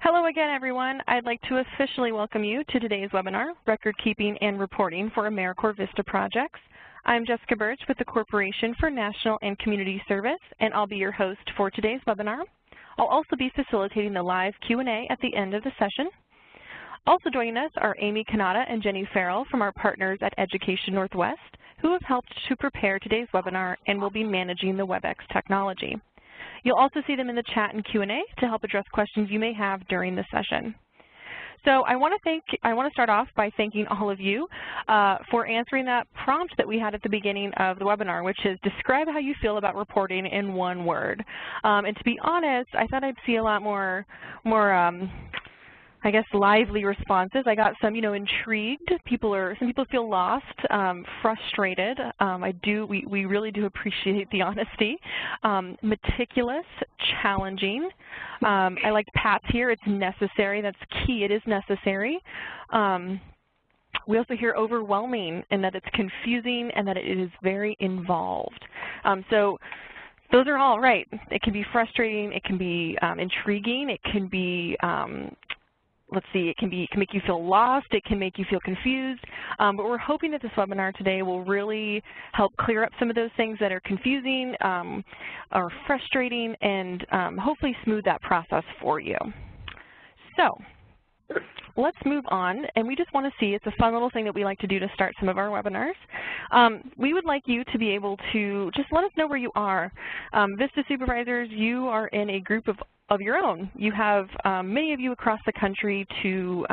Hello again, everyone. I'd like to officially welcome you to today's webinar, Record Keeping and Reporting for AmeriCorps VISTA Projects. I'm Jessica Birch with the Corporation for National and Community Service, and I'll be your host for today's webinar. I'll also be facilitating the live Q&A at the end of the session. Also joining us are Amy Kanata and Jenny Farrell from our partners at Education Northwest, who have helped to prepare today's webinar and will be managing the WebEx technology. You'll also see them in the chat and Q&A to help address questions you may have during the session. So I want to start off by thanking all of you for answering that prompt that we had at the beginning of the webinar, which is describe how you feel about reporting in one word. And to be honest, I thought I'd see a lot more I guess, lively responses. I got some, intrigued. Some people feel lost, frustrated. We really do appreciate the honesty. Meticulous, challenging. I liked Pat's here. It's necessary. That's key. It is necessary. We also hear overwhelming, and that it's confusing, and that it is very involved. So those are all right. It can be frustrating. It can be intriguing. It can be it can make you feel lost, it can make you feel confused, but we're hoping that this webinar today will really help clear up some of those things that are confusing or frustrating and hopefully smooth that process for you. So let's move on, and we just want to see, it's a fun little thing that we like to do to start some of our webinars. We would like you to be able to just let us know where you are. VISTA supervisors, you are in a group of your own. You have many of you across the country to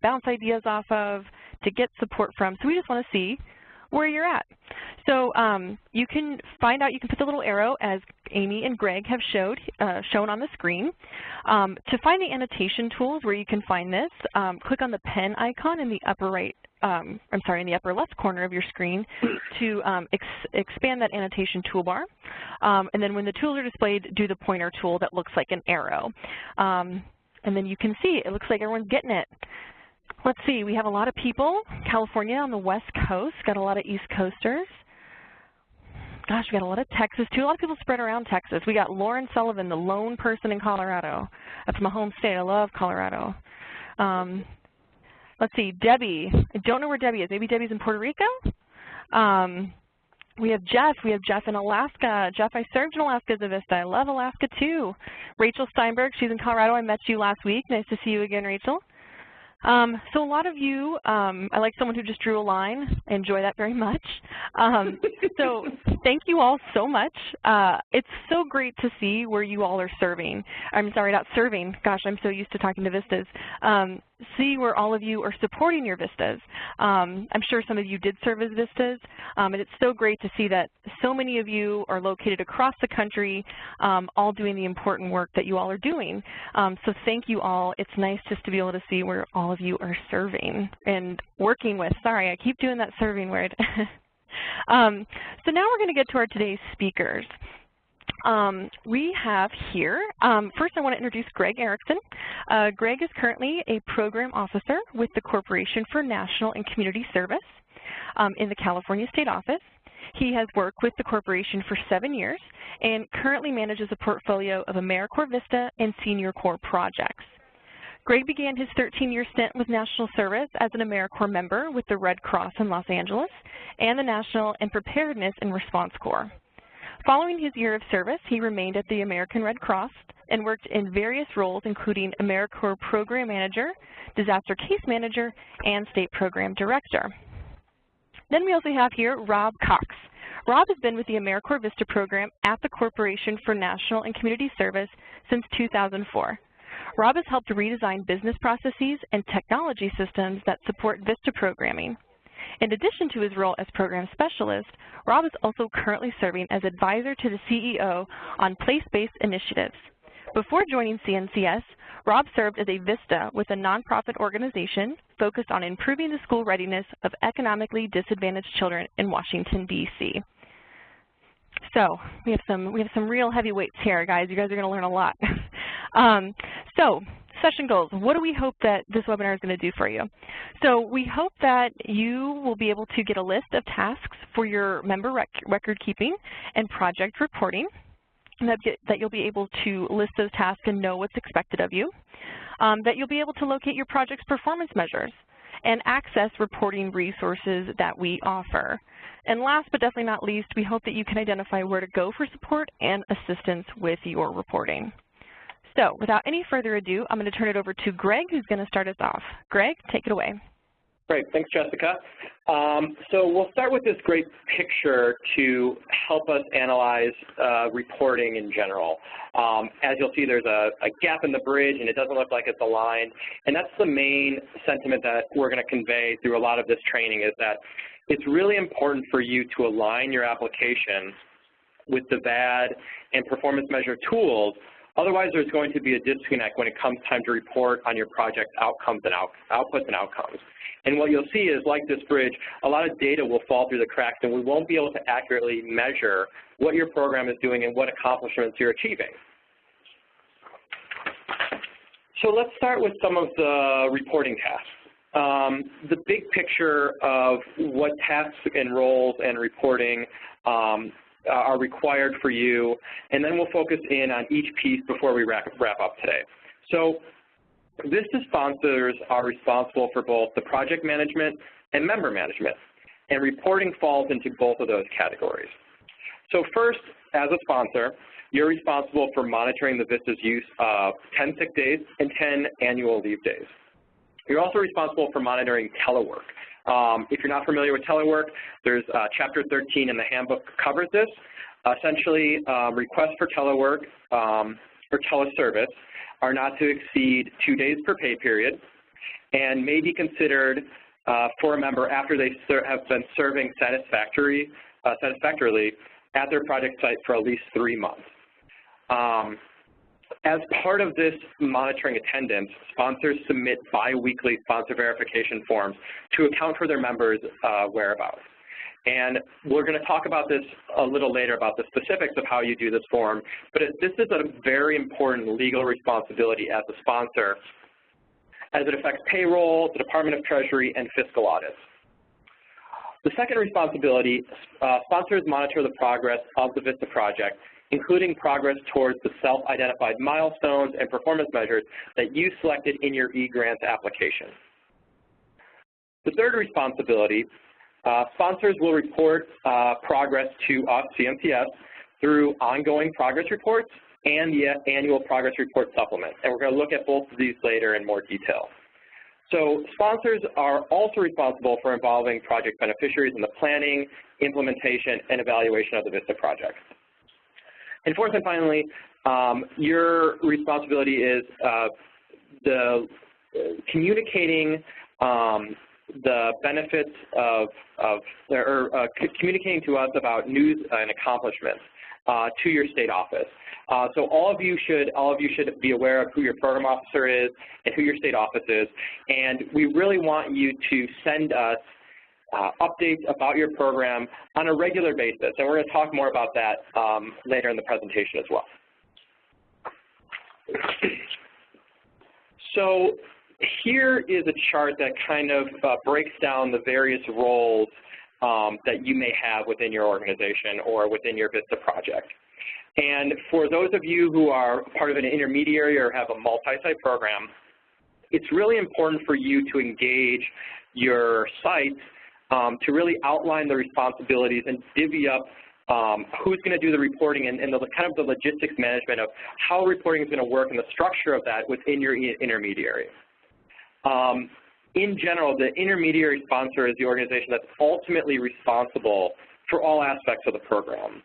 bounce ideas off of, to get support from. So we just want to see where you're at. So you can find out, you can put the little arrow as Amy and Greg have shown on the screen. To find the annotation tools where you can find this, click on the pen icon in the upper in the upper left corner of your screen to expand that annotation toolbar. And then when the tools are displayed, do the pointer tool that looks like an arrow. And then you can see, it looks like everyone's getting it. Let's see, we have a lot of people. California on the West Coast, got a lot of East Coasters. Gosh, we got a lot of Texas too. A lot of people spread around Texas. We got Lauren Sullivan, the lone person in Colorado. That's my home state. I love Colorado. Let's see, Debbie. I don't know where Debbie is. Maybe Debbie's in Puerto Rico? We have Jeff. We have Jeff in Alaska. Jeff, I served in Alaska as a VISTA. I love Alaska too. Rachel Steinberg, she's in Colorado. I met you last week. Nice to see you again, Rachel. So a lot of you, I like someone who just drew a line. I enjoy that very much. So thank you all so much. It's so great to see where you all are serving. I'm sorry, not serving. Gosh, I'm so used to talking to VISTAs. See where all of you are supporting your VISTAs. I'm sure some of you did serve as VISTAs, and it's so great to see that so many of you are located across the country, all doing the important work that you all are doing. So thank you all. It's nice just to be able to see where all of you are serving and working with. Sorry, I keep doing that serving word. So now we're going to get to our today's speakers. We have here, first I want to introduce Greg Erickson. Greg is currently a program officer with the Corporation for National and Community Service in the California State Office. He has worked with the corporation for 7 years and currently manages a portfolio of AmeriCorps VISTA and Senior Corps projects. Greg began his 13-year stint with National Service as an AmeriCorps member with the Red Cross in Los Angeles and the National and Preparedness and Response Corps. Following his year of service, he remained at the American Red Cross and worked in various roles, including AmeriCorps Program Manager, Disaster Case Manager, and State Program Director. Then we also have here Rob Cox. Rob has been with the AmeriCorps VISTA program at the Corporation for National and Community Service since 2004. Rob has helped to redesign business processes and technology systems that support VISTA programming. In addition to his role as program specialist, Rob is also currently serving as advisor to the CEO on place-based initiatives. Before joining CNCS, Rob served as a VISTA with a nonprofit organization focused on improving the school readiness of economically disadvantaged children in Washington, D.C. So we have some real heavyweights here, guys. You guys are going to learn a lot. So session goals. What do we hope that this webinar is going to do for you? So we hope that you will be able to get a list of tasks for your member record keeping and project reporting, and that you'll be able to list those tasks and know what's expected of you. that you'll be able to locate your project's performance measures and access reporting resources that we offer. And last but definitely not least, we hope that you can identify where to go for support and assistance with your reporting. So without any further ado, I'm going to turn it over to Greg, who's going to start us off. Greg, take it away. Great, thanks Jessica. So we'll start with this great picture to help us analyze reporting in general. As you'll see, there's a gap in the bridge and it doesn't look like it's aligned. And that's the main sentiment that we're going to convey through a lot of this training, is that it's really important for you to align your application with the VAD and performance measure tools. Otherwise, there's going to be a disconnect when it comes time to report on your project outcomes and outputs and outcomes. And what you'll see is, like this bridge, a lot of data will fall through the cracks and we won't be able to accurately measure what your program is doing and what accomplishments you're achieving. So let's start with some of the reporting tasks. The big picture of what tasks and roles and reporting are required for you, and then we'll focus in on each piece before we wrap up today. So VISTA sponsors are responsible for both the project management and member management, and reporting falls into both of those categories. So first, as a sponsor, you're responsible for monitoring the VISTA's use of 10 sick days and 10 annual leave days. You're also responsible for monitoring telework. If you're not familiar with telework, there's Chapter 13 in the handbook covers this. Essentially, requests for telework or teleservice are not to exceed 2 days per pay period and may be considered for a member after they have been serving satisfactorily at their project site for at least 3 months. As part of this monitoring attendance, sponsors submit bi-weekly sponsor verification forms to account for their members' whereabouts. And we're going to talk about this a little later, about the specifics of how you do this form, but this is a very important legal responsibility as a sponsor, as it affects payroll, the Department of Treasury, and fiscal audits. The second responsibility, sponsors monitor the progress of the VISTA project, including progress towards the self-identified milestones and performance measures that you selected in your eGrants application. The third responsibility, sponsors will report progress to us, CMCS, through ongoing progress reports and the annual progress report supplement. And we're going to look at both of these later in more detail. So sponsors are also responsible for involving project beneficiaries in the planning, implementation, and evaluation of the VISTA project. And fourth and finally, your responsibility is communicating the benefits communicating to us about news and accomplishments to your state office. So all of you should be aware of who your program officer is and who your state office is, and we really want you to send us updates about your program on a regular basis, and we're going to talk more about that later in the presentation as well. So here is a chart that kind of breaks down the various roles that you may have within your organization or within your VISTA project. And for those of you who are part of an intermediary or have a multi-site program, it's really important for you to engage your sites to really outline the responsibilities and divvy up who's going to do the reporting and the kind of the logistics management of how reporting is going to work and the structure of that within your intermediary. In general, the intermediary sponsor is the organization that's ultimately responsible for all aspects of the program.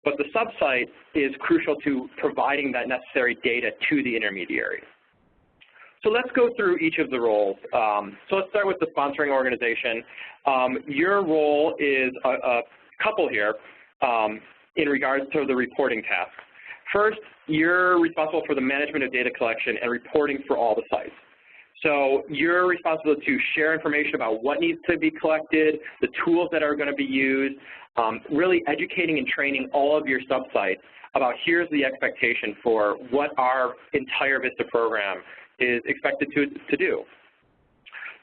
But the sub-site is crucial to providing that necessary data to the intermediary. So let's go through each of the roles. So let's start with the sponsoring organization. Your role is a couple here in regards to the reporting tasks. First, you're responsible for the management of data collection and reporting for all the sites. So you're responsible to share information about what needs to be collected, the tools that are going to be used, really educating and training all of your sub-sites about here's the expectation for what our entire VISTA program is expected to do.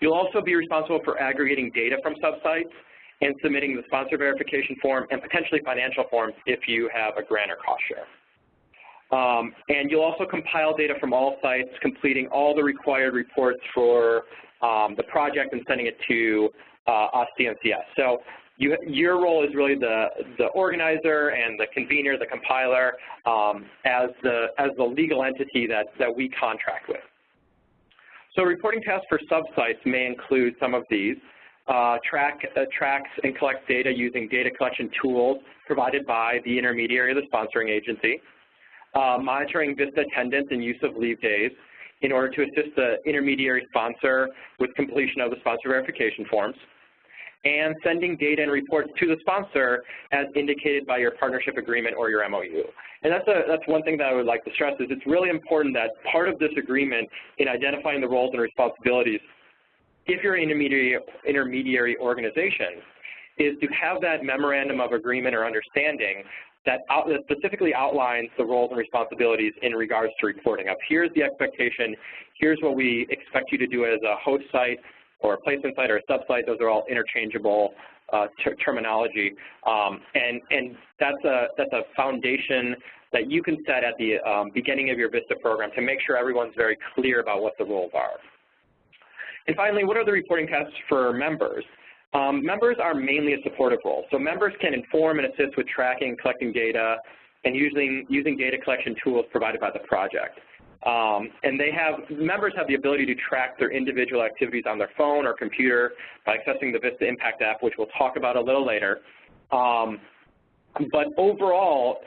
You'll also be responsible for aggregating data from sub-sites and submitting the sponsor verification form and potentially financial forms if you have a grant or cost share. And you'll also compile data from all sites, completing all the required reports for the project and sending it to us, CNCS. So your role is really the organizer and the convener, the compiler, as the legal entity that we contract with. So reporting tasks for sub-sites may include some of these. Tracks and collect data using data collection tools provided by the intermediary or the sponsoring agency. Monitoring VISTA attendance and use of leave days in order to assist the intermediary sponsor with completion of the sponsor verification forms. And sending data and reports to the sponsor as indicated by your partnership agreement or your MOU. And that's one thing that I would like to stress is it's really important that part of this agreement in identifying the roles and responsibilities, if you're an intermediary organization, is to have that memorandum of agreement or understanding that specifically outlines the roles and responsibilities in regards to reporting. Up here's the expectation, here's what we expect you to do as a host site or a placement site or a sub-site. Those are all interchangeable terminology. And that's a foundation that you can set at the beginning of your VISTA program to make sure everyone's very clear about what the roles are. And finally, what are the reporting tasks for members? Members are mainly a supportive role. So members can inform and assist with tracking, collecting data, and using data collection tools provided by the project. And members have the ability to track their individual activities on their phone or computer by accessing the VISTA Impact app, which we'll talk about a little later. But overall,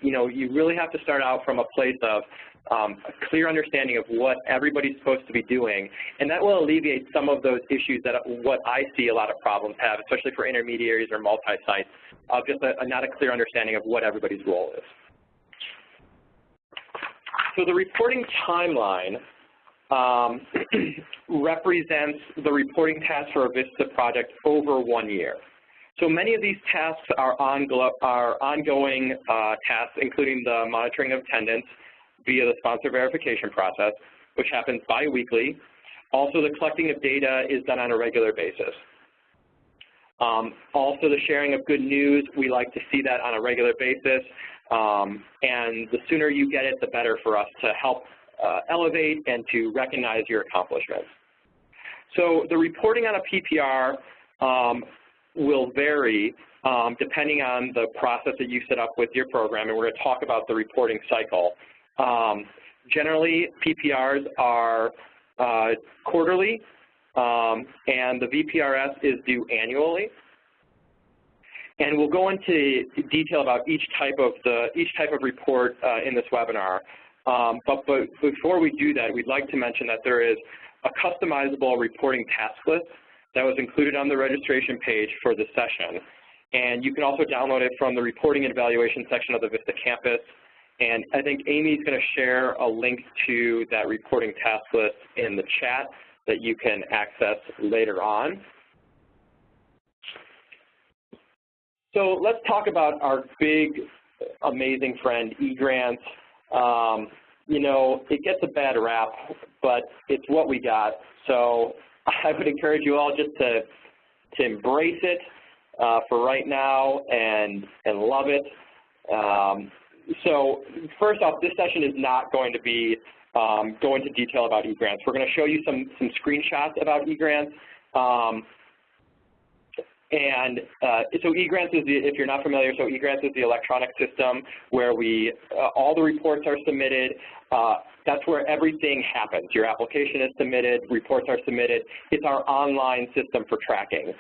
you really have to start out from a place of a clear understanding of what everybody's supposed to be doing, and that will alleviate some of those issues that what I see a lot of problems have, especially for intermediaries or multi-sites, of just not a clear understanding of what everybody's role is. So the reporting timeline represents the reporting tasks for a VISTA project over 1 year. So many of these tasks are ongoing tasks, including the monitoring of attendance via the sponsor verification process, which happens bi-weekly. Also, the collecting of data is done on a regular basis. Also, the sharing of good news, we like to see that on a regular basis. And the sooner you get it, the better for us to help elevate and to recognize your accomplishments. So the reporting on a PPR will vary depending on the process that you set up with your program, and we're going to talk about the reporting cycle. Generally, PPRs are quarterly, and the VPRS is due annually. And we'll go into detail about each type of report in this webinar. But before we do that, we'd like to mention that there is a customizable reporting task list that was included on the registration page for this session. And you can also download it from the reporting and evaluation section of the VISTA campus. And I think Amy's going to share a link to that reporting task list in the chat that you can access later on. So let's talk about our big, amazing friend, eGrants. It gets a bad rap, but it's what we got. So I would encourage you all just to embrace it for right now and love it. So first off, this session is not going to be go into detail about eGrants. We're going to show you some screenshots about eGrants. So eGrants is, if you're not familiar, so eGrants is the electronic system where all the reports are submitted. That's where everything happens. Your application is submitted, reports are submitted. It's our online system for tracking.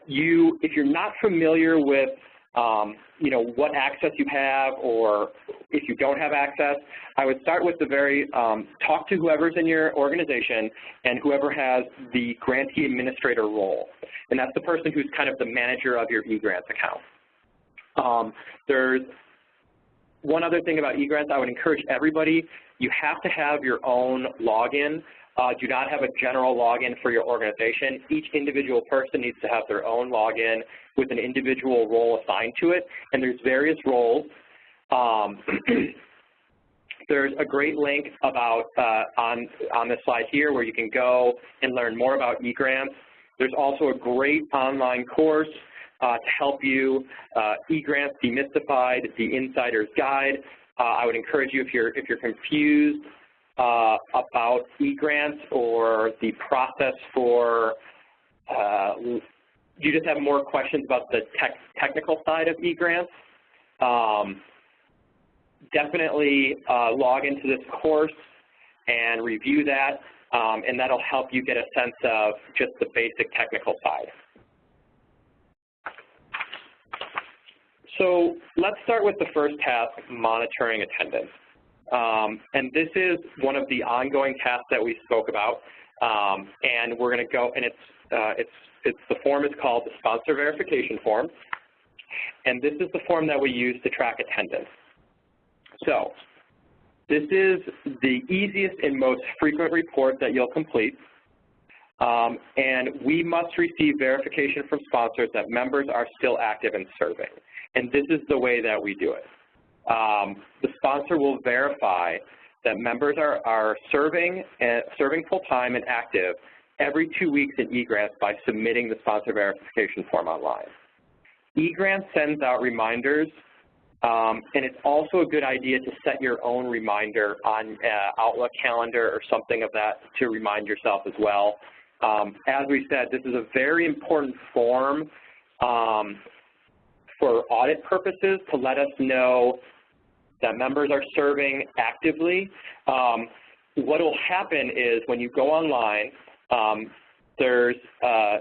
If you're not familiar with what access you have, or if you don't have access, I would start with talk to whoever's in your organization and whoever has the grantee administrator role. And that's the person who's kind of the manager of your eGrants account. There's one other thing about eGrants I would encourage everybody, you have to have your own login. Do not have a general login for your organization. Each individual person needs to have their own login with an individual role assigned to it, and there's various roles. There's a great link about on this slide here where you can go and learn more about eGrants. There's also a great online course to help you, eGrants Demystified, the Insider's Guide. I would encourage you, if you're confused about e-grants or the process for, you just have more questions about the technical side of e-grants, definitely log into this course and review that, and that'll help you get a sense of just the basic technical side. So let's start with the first task, monitoring attendance. And this is one of the ongoing tasks that we spoke about, and we're going to go, and the form is called the sponsor verification form, and this is the form that we use to track attendance. So this is the easiest and most frequent report that you'll complete, and we must receive verification from sponsors that members are still active and serving, and this is the way that we do it. The sponsor will verify that members are serving full-time and active every 2 weeks in eGrants by submitting the sponsor verification form online. eGrants sends out reminders, and it's also a good idea to set your own reminder on Outlook calendar or something of that to remind yourself as well. As we said, this is a very important form for audit purposes to let us know that members are serving actively. What will happen is when you go online, there's an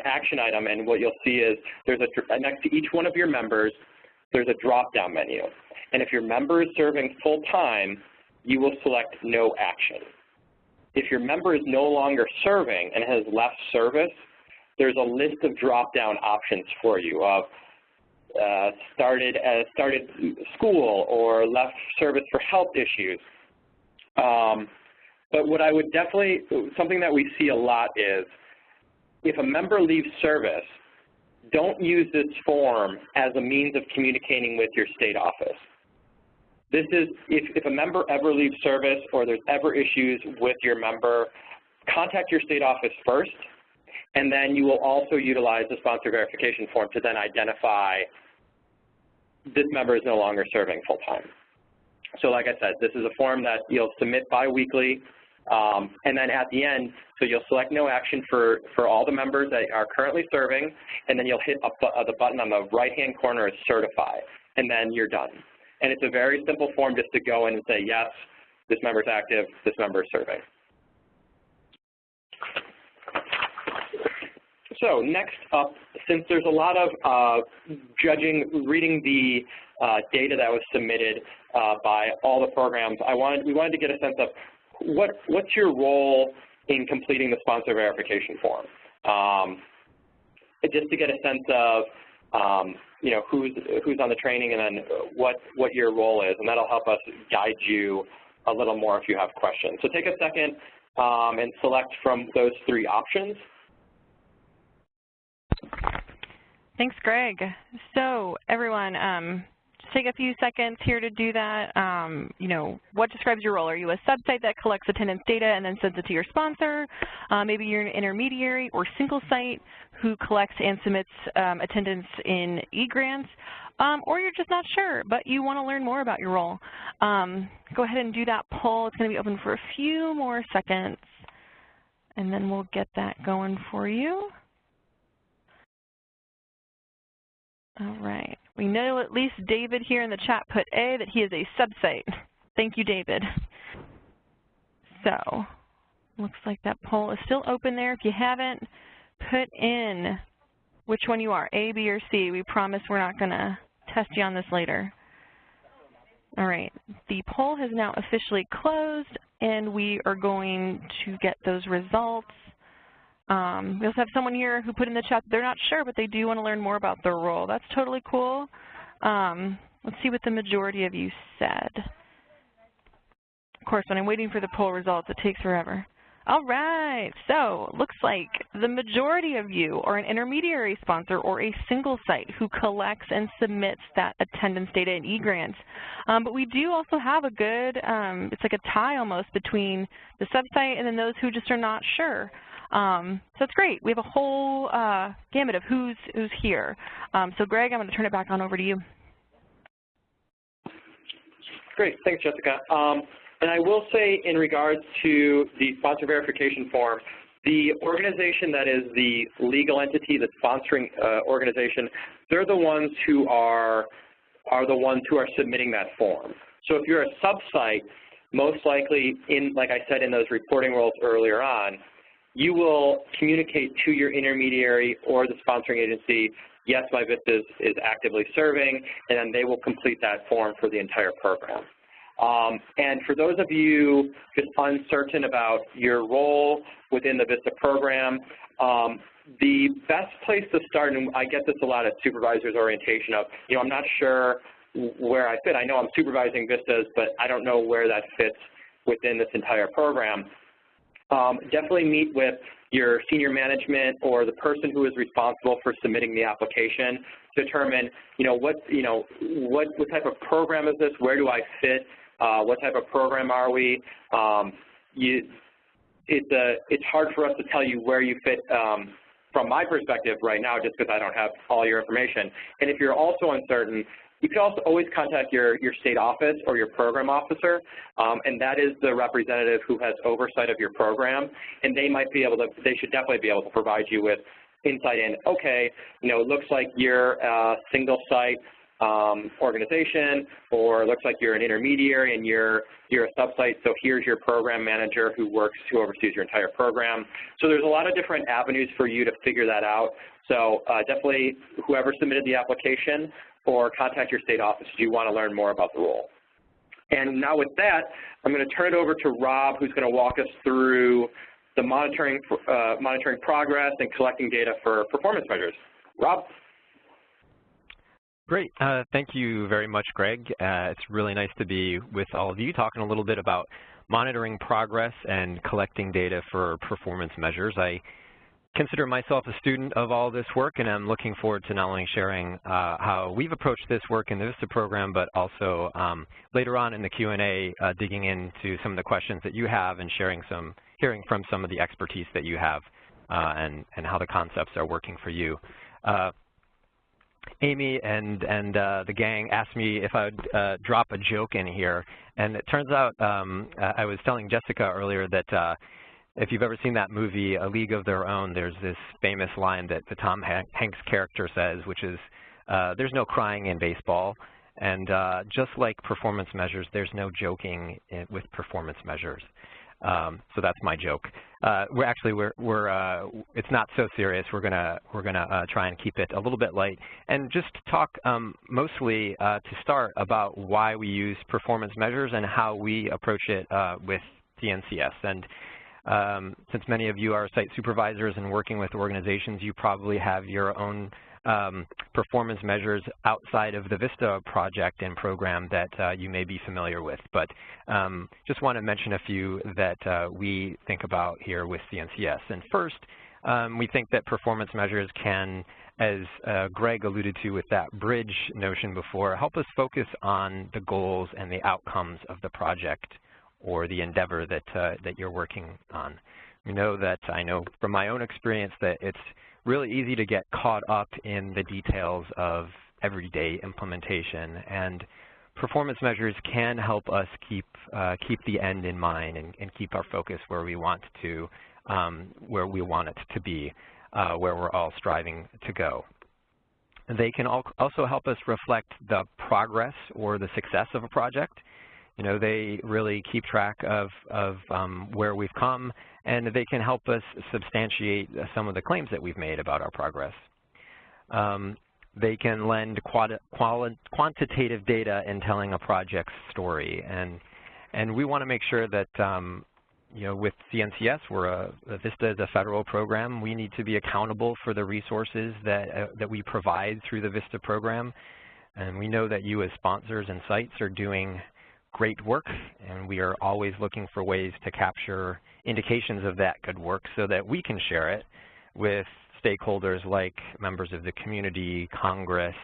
action item, and what you'll see is there's next to each one of your members, there's a drop-down menu. And if your member is serving full-time, you will select no action. If your member is no longer serving and has left service, there's a list of drop-down options for you of started school or left service for health issues. But what I would definitely, something that we see a lot is if a member leaves service, don't use this form as a means of communicating with your state office. This is, if a member ever leaves service or there's ever issues with your member, contact your state office first, and then you will also utilize the sponsor verification form to then identify this member is no longer serving full-time. So like I said, this is a form that you'll submit bi-weekly, and then at the end, so you'll select no action for all the members that are currently serving, and then you'll hit the button on the right-hand corner is certify, and then you're done. And it's a very simple form just to go in and say, yes, this member is active, this member is serving. So next up, since there's a lot of reading the data that was submitted by all the programs, we wanted to get a sense of what's your role in completing the sponsor verification form, just to get a sense of you know, who's on the training and then what your role is, and that'll help us guide you a little more if you have questions. So take a second and select from those three options. Thanks, Greg. So everyone, just take a few seconds here to do that. You know, what describes your role? Are you a sub-site that collects attendance data and then sends it to your sponsor? Maybe you're an intermediary or single site who collects and submits attendance in eGrants, or you're just not sure, but you want to learn more about your role. Go ahead and do that poll. It's going to be open for a few more seconds, and then we'll get that going for you. All right. We know at least David here in the chat put A, that he is a sub-site. Thank you, David. So looks like that poll is still open there. If you haven't, put in which one you are, A, B, or C. We promise we're not going to test you on this later. All right. The poll has now officially closed, and we are going to get those results. We also have someone here who put in the chat they're not sure, but they do want to learn more about their role. That's totally cool. Let's see what the majority of you said. Of course, when I'm waiting for the poll results, it takes forever. All right, so looks like the majority of you are an intermediary sponsor or a single site who collects and submits that attendance data in eGrants. But we do also have a good, it's like a tie almost between the sub-site and then those who just are not sure. So that's great. We have a whole gamut of who's here. So Greg, I'm going to turn it back on over to you. Great, thanks, Jessica. And I will say in regards to the sponsor verification form, the organization that is the legal entity, the sponsoring organization, they're the ones who are the ones who are submitting that form. So if you're a sub-site, most likely, like I said in those reporting roles earlier on, you will communicate to your intermediary or the sponsoring agency, yes, my VISTA is actively serving, and then they will complete that form for the entire program. And for those of you just uncertain about your role within the VISTA program, the best place to start, and I get this a lot at supervisors orientation of, I'm not sure where I fit. I know I'm supervising VISTAs, but I don't know where that fits within this entire program. Definitely meet with your senior management or the person who is responsible for submitting the application to determine, what type of program is this? Where do I fit? What type of program are we? It's hard for us to tell you where you fit from my perspective right now, just because I don't have all your information. And if you're also uncertain, you can also always contact your state office or your program officer, and that is the representative who has oversight of your program, and they should definitely be able to provide you with insight in, okay, it looks like you're a single site organization, or it looks like you're an intermediary and you're a sub-site, so here's your program manager who oversees your entire program. So there's a lot of different avenues for you to figure that out. So definitely whoever submitted the application, or contact your state office if you want to learn more about the role. And now with that, I'm going to turn it over to Rob, who's going to walk us through the monitoring progress and collecting data for performance measures. Rob? Great. Thank you very much, Greg. It's really nice to be with all of you, talking a little bit about monitoring progress and collecting data for performance measures. I consider myself a student of all this work, and I'm looking forward to not only sharing how we've approached this work in the VISTA program, but also later on in the Q&A, digging into some of the questions that you have and hearing from some of the expertise that you have and how the concepts are working for you. Amy and the gang asked me if I would drop a joke in here, and it turns out I was telling Jessica earlier that if you've ever seen that movie, A League of Their Own, there's this famous line that the Tom Hanks character says, which is, there's no crying in baseball. And just like performance measures, there's no joking with performance measures. So that's my joke. It's not so serious. We're gonna try and keep it a little bit light, and just talk mostly to start about why we use performance measures and how we approach it with CNCS. And since many of you are site supervisors and working with organizations, you probably have your own performance measures outside of the VISTA project and program that you may be familiar with. But just want to mention a few that we think about here with CNCS. And first, we think that performance measures can, as Greg alluded to with that bridge notion before, help us focus on the goals and the outcomes of the project or the endeavor that you're working on. We know that, I know from my own experience, that it's really easy to get caught up in the details of everyday implementation, and performance measures can help us keep the end in mind and keep our focus where we want it to be, where we're all striving to go. They can also help us reflect the progress or the success of a project. They really keep track of where we've come, and they can help us substantiate some of the claims that we've made about our progress. They can lend quantitative data in telling a project's story, and we want to make sure that with CNCS, VISTA is a federal program. We need to be accountable for the resources that we provide through the VISTA program, and we know that you as sponsors and sites are doing great work, and we are always looking for ways to capture indications of that good work so that we can share it with stakeholders like members of the community, Congress,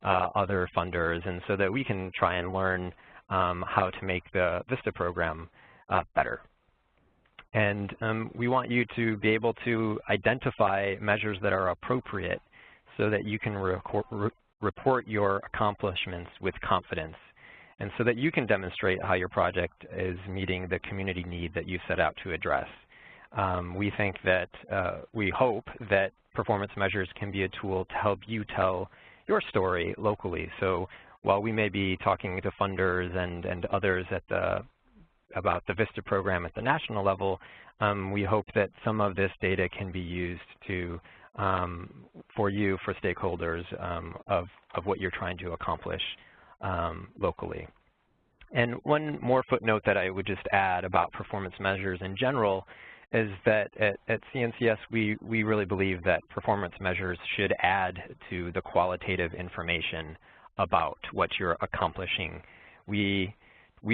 other funders, and so that we can try and learn how to make the VISTA program better. And we want you to be able to identify measures that are appropriate so that you can report your accomplishments with confidence. and so that you can demonstrate how your project is meeting the community need that you set out to address. We think that, we hope that performance measures can be a tool to help you tell your story locally. So while we may be talking to funders and others at about the VISTA program at the national level, we hope that some of this data can be used to, for stakeholders of what you're trying to accomplish locally. And one more footnote that I would just add about performance measures in general is that at CNCS, we really believe that performance measures should add to the qualitative information about what you're accomplishing. We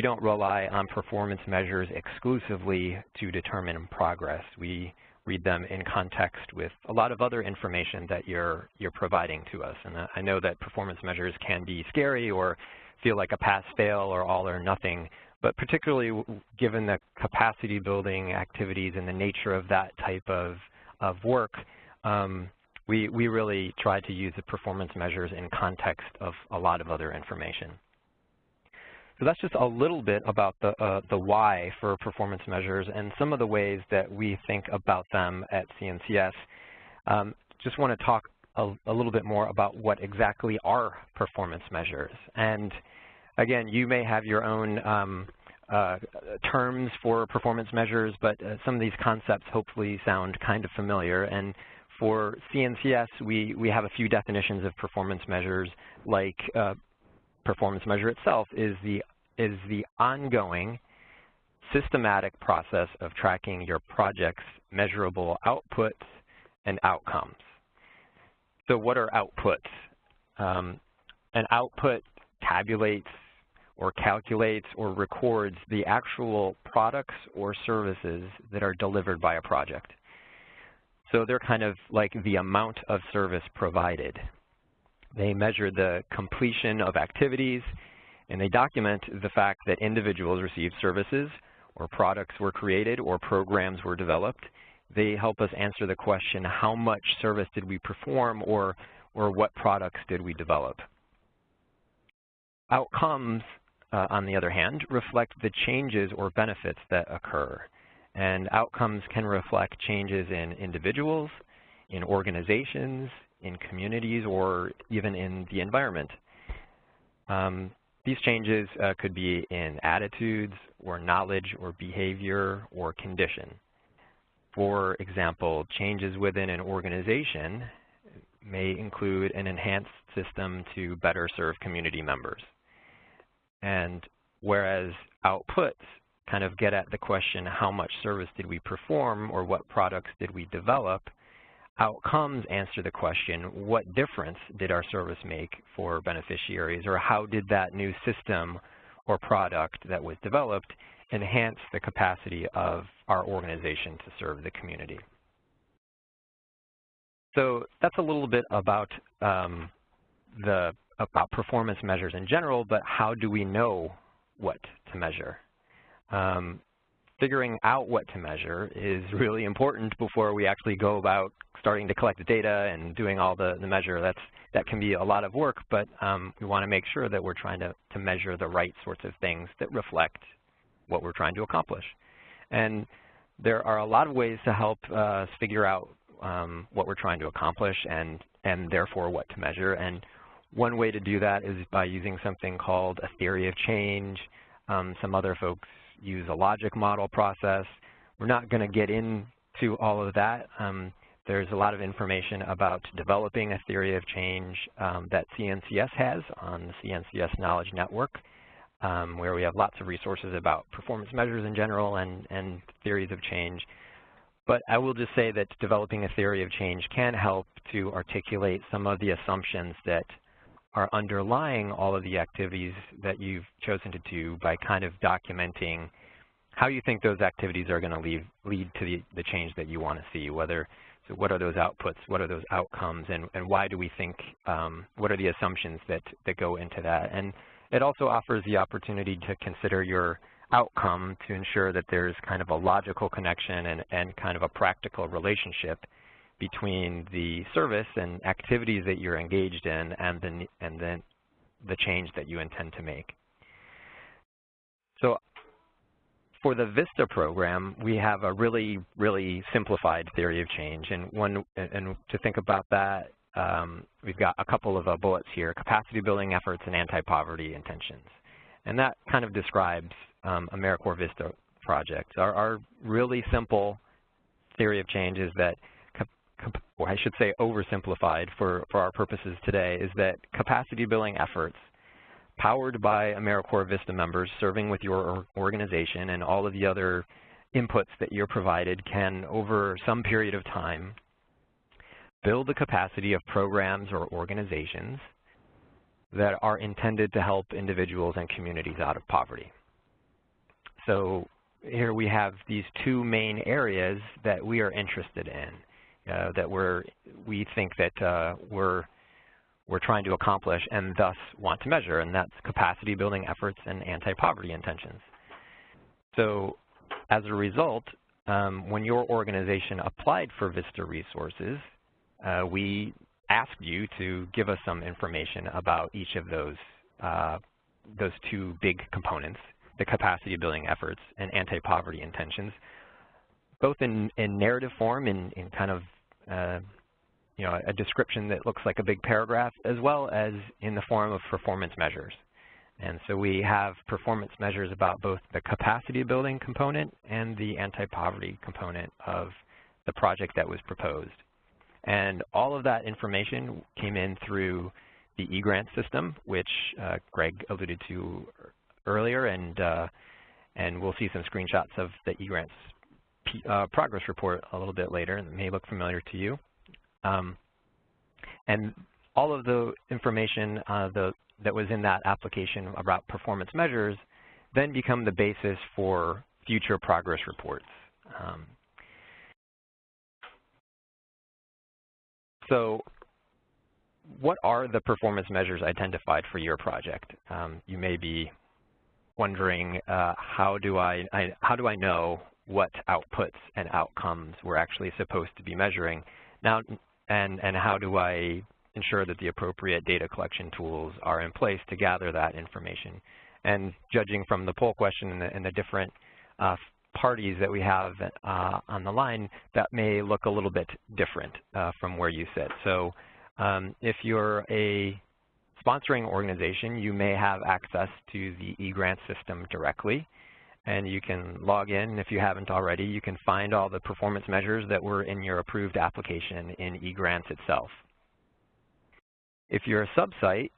don't rely on performance measures exclusively to determine progress. We read them in context with a lot of other information that you're providing to us. And I know that performance measures can be scary or feel like a pass-fail or all or nothing, but particularly given the capacity building activities and the nature of that type of work, we really try to use the performance measures in context of a lot of other information. So that's just a little bit about the why for performance measures and some of the ways that we think about them at CNCS. Just want to talk a little bit more about what exactly are performance measures. And again, you may have your own terms for performance measures, but some of these concepts hopefully sound kind of familiar. And for CNCS, we have a few definitions of performance measures, like performance measure itself is the ongoing systematic process of tracking your project's measurable outputs and outcomes. So what are outputs? An output tabulates or calculates or records the actual products or services that are delivered by a project. So they're kind of like the amount of service provided. They measure the completion of activities, and they document the fact that individuals received services or products were created or programs were developed. They help us answer the question, how much service did we perform or what products did we develop? Outcomes, on the other hand, reflect the changes or benefits that occur. And outcomes can reflect changes in individuals, in organizations, in communities, or even in the environment. These changes could be in attitudes or knowledge or behavior or condition. For example, changes within an organization may include an enhanced system to better serve community members. And whereas outputs kind of get at the question, how much service did we perform or what products did we develop, outcomes answer the question, what difference did our service make for beneficiaries, or how did that new system or product that was developed enhance the capacity of our organization to serve the community. So that's a little bit about performance measures in general, but how do we know what to measure? Figuring out what to measure is really important before we actually go about starting to collect the data and doing all the measure. That can be a lot of work, but we want to make sure that we're trying to measure the right sorts of things that reflect what we're trying to accomplish. And there are a lot of ways to help us figure out what we're trying to accomplish and therefore what to measure. And one way to do that is by using something called a theory of change. Some other folks use a logic model process. We're not going to get into all of that. There's a lot of information about developing a theory of change that CNCS has on the CNCS Knowledge Network, where we have lots of resources about performance measures in general and theories of change. But I will just say that developing a theory of change can help to articulate some of the assumptions that are underlying all of the activities that you've chosen to do by kind of documenting how you think those activities are going to lead to the change that you want to see, so what are those outputs, what are those outcomes, and why do we think, what are the assumptions that go into that. And it also offers the opportunity to consider your outcome to ensure that there's kind of a logical connection and kind of a practical relationship between the service and activities that you're engaged in and then the change that you intend to make. So for the VISTA program, we have a really, really simplified theory of change. And to think about that, we've got a couple of bullets here: capacity building efforts and anti-poverty intentions. And that kind of describes AmeriCorps VISTA projects. Our really simple theory of change is that, or I should say oversimplified for our purposes today, is that capacity building efforts powered by AmeriCorps VISTA members serving with your organization and all of the other inputs that you're provided can, over some period of time, build the capacity of programs or organizations that are intended to help individuals and communities out of poverty. So here we have these two main areas that we are interested in, that we think that we're trying to accomplish and thus want to measure, and that's capacity building efforts and anti-poverty intentions. So as a result, when your organization applied for VISTA resources, we asked you to give us some information about each of those two big components, the capacity building efforts and anti-poverty intentions, both in narrative form, in kind of a description that looks like a big paragraph, as well as in the form of performance measures. And so we have performance measures about both the capacity building component and the anti-poverty component of the project that was proposed. And all of that information came in through the eGrant system, which Greg alluded to earlier, and we'll see some screenshots of the eGrant's progress report a little bit later, and it may look familiar to you. And all of the information that was in that application about performance measures then become the basis for future progress reports. So what are the performance measures identified for your project? You may be wondering, how do I know what outputs and outcomes we're actually supposed to be measuring now, and how do I ensure that the appropriate data collection tools are in place to gather that information? And judging from the poll question and the different parties that we have on the line, that may look a little bit different from where you sit. So if you're a sponsoring organization, you may have access to the eGrant system directly, and you can log in. If you haven't already, you can find all the performance measures that were in your approved application in eGrants itself. If you're a sub-site,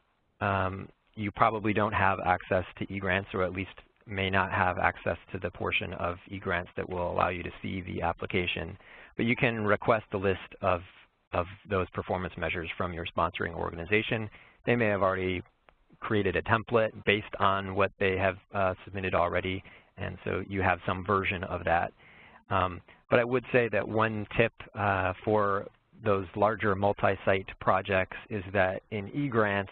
you probably don't have access to eGrants, or at least may not have access to the portion of eGrants that will allow you to see the application. But you can request a list of those performance measures from your sponsoring organization. They may have already created a template based on what they have submitted already, and so you have some version of that. But I would say that one tip for those larger multi-site projects is that in eGrants,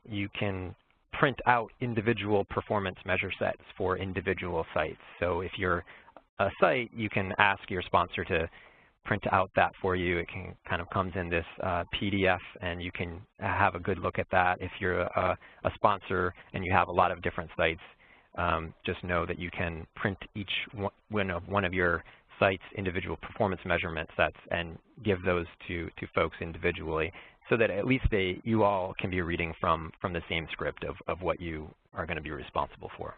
you can print out individual performance measure sets for individual sites. So if you're a site, you can ask your sponsor to print out that for you. It can kind of comes in this PDF, and you can have a good look at that. If you're a sponsor and you have a lot of different sites, just know that you can print each one of your sites' individual performance measurement sets and give those to folks individually, so that at least you all can be reading from the same script of what you are going to be responsible for.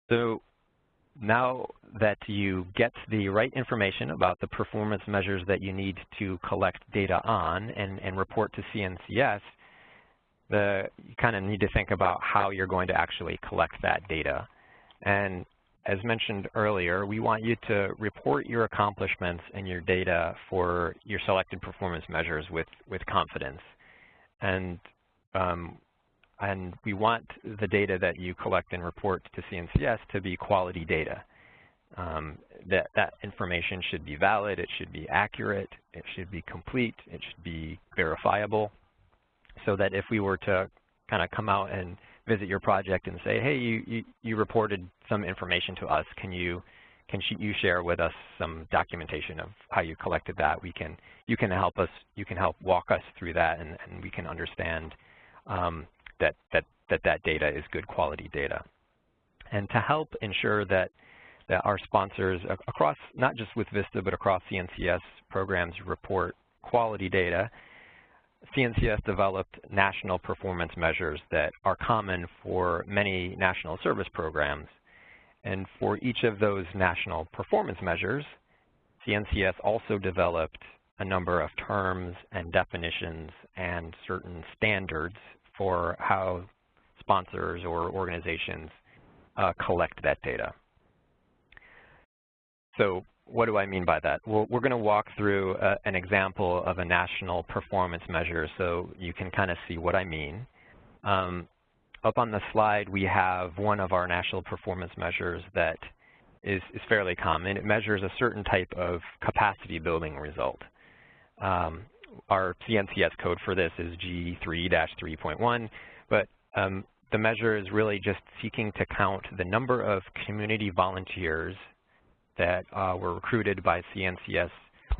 So now that you get the right information about the performance measures that you need to collect data on and report to CNCS, you kind of need to think about how you're going to actually collect that data. And as mentioned earlier, we want you to report your accomplishments and your data for your selected performance measures with confidence. And we want the data that you collect and report to CNCS to be quality data. That information should be valid, it should be accurate, it should be complete, it should be verifiable, so that if we were to kind of come out and visit your project and say, hey, you reported some information to us, can you share with us some documentation of how you collected that? You can help walk us through that, and we can understand that data is good quality data. And to help ensure that our sponsors across, not just with VISTA, but across CNCS programs report quality data, CNCS developed national performance measures that are common for many national service programs. And for each of those national performance measures, CNCS also developed a number of terms and definitions and certain standards for how sponsors or organizations collect that data. So what do I mean by that? Well, we're going to walk through an example of a national performance measure so you can kind of see what I mean. Up on the slide, we have one of our national performance measures that is fairly common. It measures a certain type of capacity building result. Our CNCS code for this is G3-3.1, but the measure is really just seeking to count the number of community volunteers that were recruited by CNCS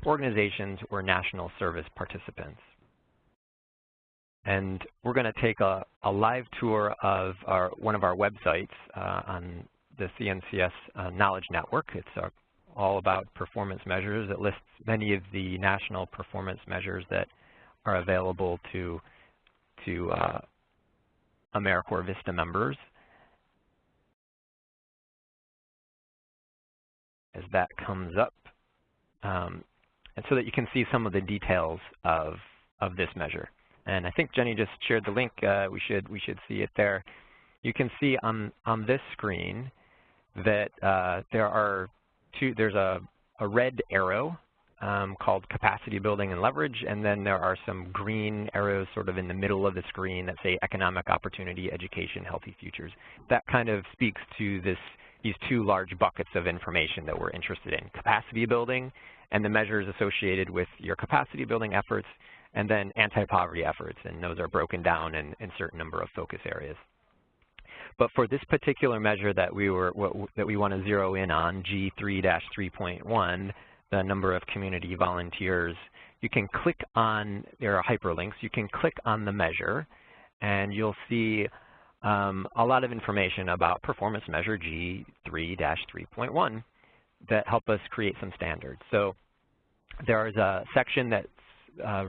organizations or national service participants. And we're going to take a live tour of one of our websites on the CNCS Knowledge Network. It's all about performance measures. It lists many of the national performance measures that are available to AmeriCorps VISTA members. As that comes up, and so that you can see some of the details of this measure. And I think Jenny just shared the link. We should see it there. You can see on this screen that there's a red arrow called capacity building and leverage, and then there are some green arrows sort of in the middle of the screen that say economic opportunity, education, healthy futures. That kind of speaks to these two large buckets of information that we're interested in: capacity building and the measures associated with your capacity building efforts, and then anti-poverty efforts, and those are broken down in certain number of focus areas. But for this particular measure that we want to zero in on, G3-3.1, the number of community volunteers, you can click on, there are hyperlinks, you can click on the measure, and you'll see a lot of information about performance measure G3-3.1 that help us create some standards. So there is a section that's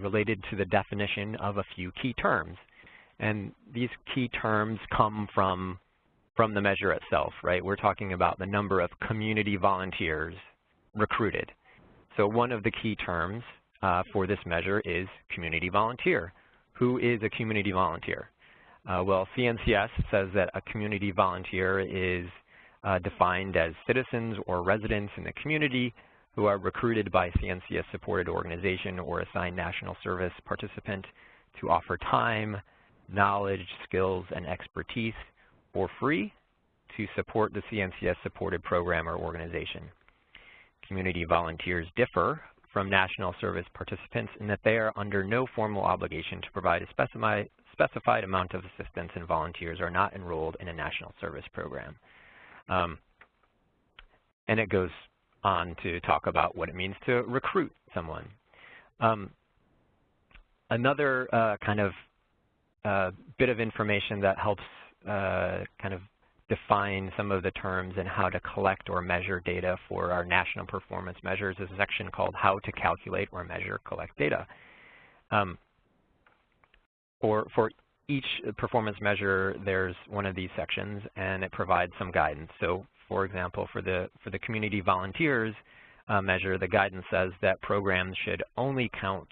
related to the definition of a few key terms. And these key terms come from the measure itself, right? We're talking about the number of community volunteers recruited. So one of the key terms for this measure is community volunteer. Who is a community volunteer? Well, CNCS says that a community volunteer is defined as citizens or residents in the community who are recruited by CNCS-supported organization or assigned national service participant to offer time, knowledge, skills, and expertise for free to support the CNCS-supported program or organization. Community volunteers differ from national service participants in that they are under no formal obligation to provide a specified amount of assistance, and volunteers are not enrolled in a national service program. And it goes on to talk about what it means to recruit someone. Another kind of bit of information that helps kind of define some of the terms and how to collect or measure data for our national performance measures is a section called How to Calculate or Measure Collect Data. For each performance measure, there's one of these sections, and it provides some guidance. So, for example, for the community volunteers measure, the guidance says that programs should only count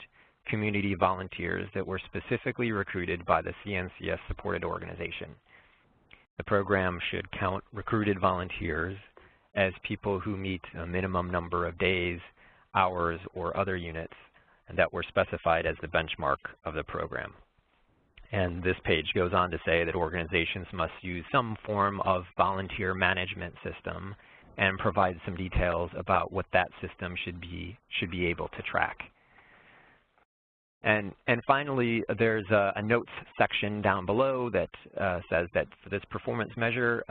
community volunteers that were specifically recruited by the CNCS-supported organization. The program should count recruited volunteers as people who meet a minimum number of days, hours, or other units that were specified as the benchmark of the program. And this page goes on to say that organizations must use some form of volunteer management system and provide some details about what that system should be able to track. And finally, there's a notes section down below that says that for this performance measure,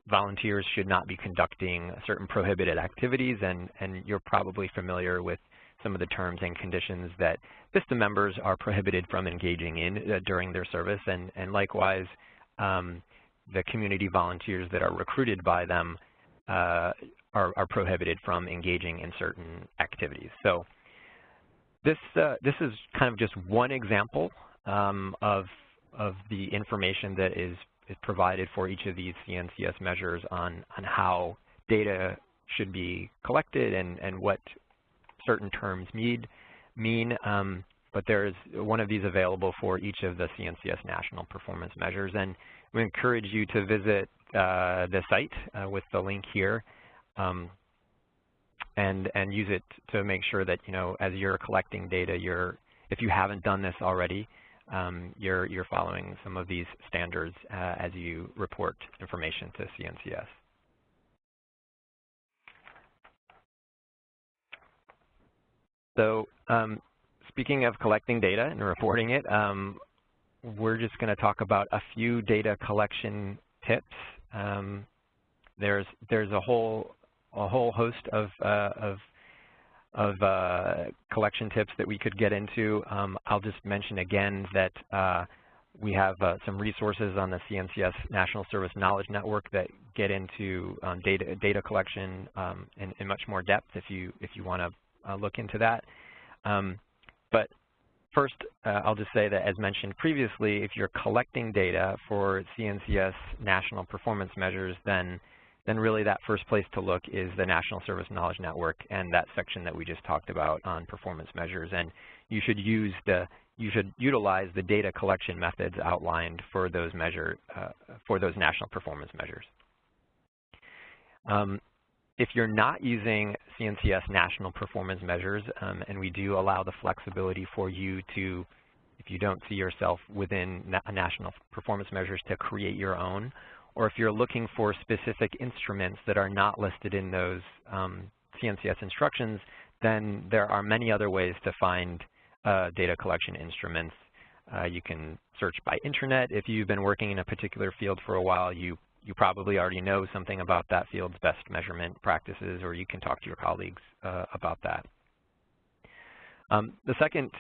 volunteers should not be conducting certain prohibited activities, and you're probably familiar with some of the terms and conditions that VISTA members are prohibited from engaging in during their service, and likewise, the community volunteers that are recruited by them are prohibited from engaging in certain activities. So this is kind of just one example of the information that is provided for each of these CNCS measures on how data should be collected and what certain terms mean. But there is one of these available for each of the CNCS national performance measures. And we encourage you to visit the site with the link here and use it to make sure that, as you're collecting data, if you haven't done this already, you're following some of these standards as you report information to CNCS. So speaking of collecting data and reporting it, we're just going to talk about a few data collection tips. There's a whole host of collection tips that we could get into. I'll just mention again that we have some resources on the CNCS National Service Knowledge Network that get into data collection in much more depth if you want to look into that. But first, I'll just say that, as mentioned previously, if you're collecting data for CNCS national performance measures, then really that first place to look is the National Service Knowledge Network and that section that we just talked about on performance measures. And you should utilize the data collection methods outlined for those national performance measures. If you're not using CNCS national performance measures, and we do allow the flexibility for you to, if you don't see yourself within national performance measures, to create your own, or if you're looking for specific instruments that are not listed in those CNCS instructions, then there are many other ways to find data collection instruments. You can search by internet. If you've been working in a particular field for a while, you probably already know something about that field's best measurement practices, or you can talk to your colleagues about that. The second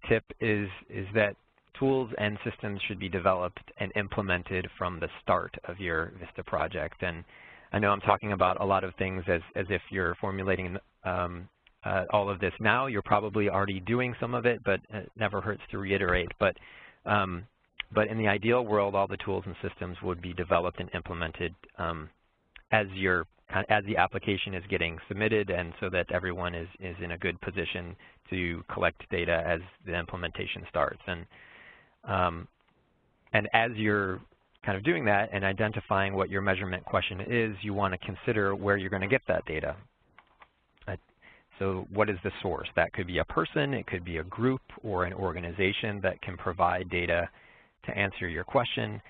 tip is that tools and systems should be developed and implemented from the start of your VISTA project. And I know I'm talking about a lot of things as if you're formulating all of this now. You're probably already doing some of it, but it never hurts to reiterate. But in the ideal world, all the tools and systems would be developed and implemented as the application is getting submitted, and so that everyone is in a good position to collect data as the implementation starts. And as you're kind of doing that and identifying what your measurement question is, you want to consider where you're going to get that data. So what is the source? That could be a person, it could be a group or an organization that can provide data to answer your question.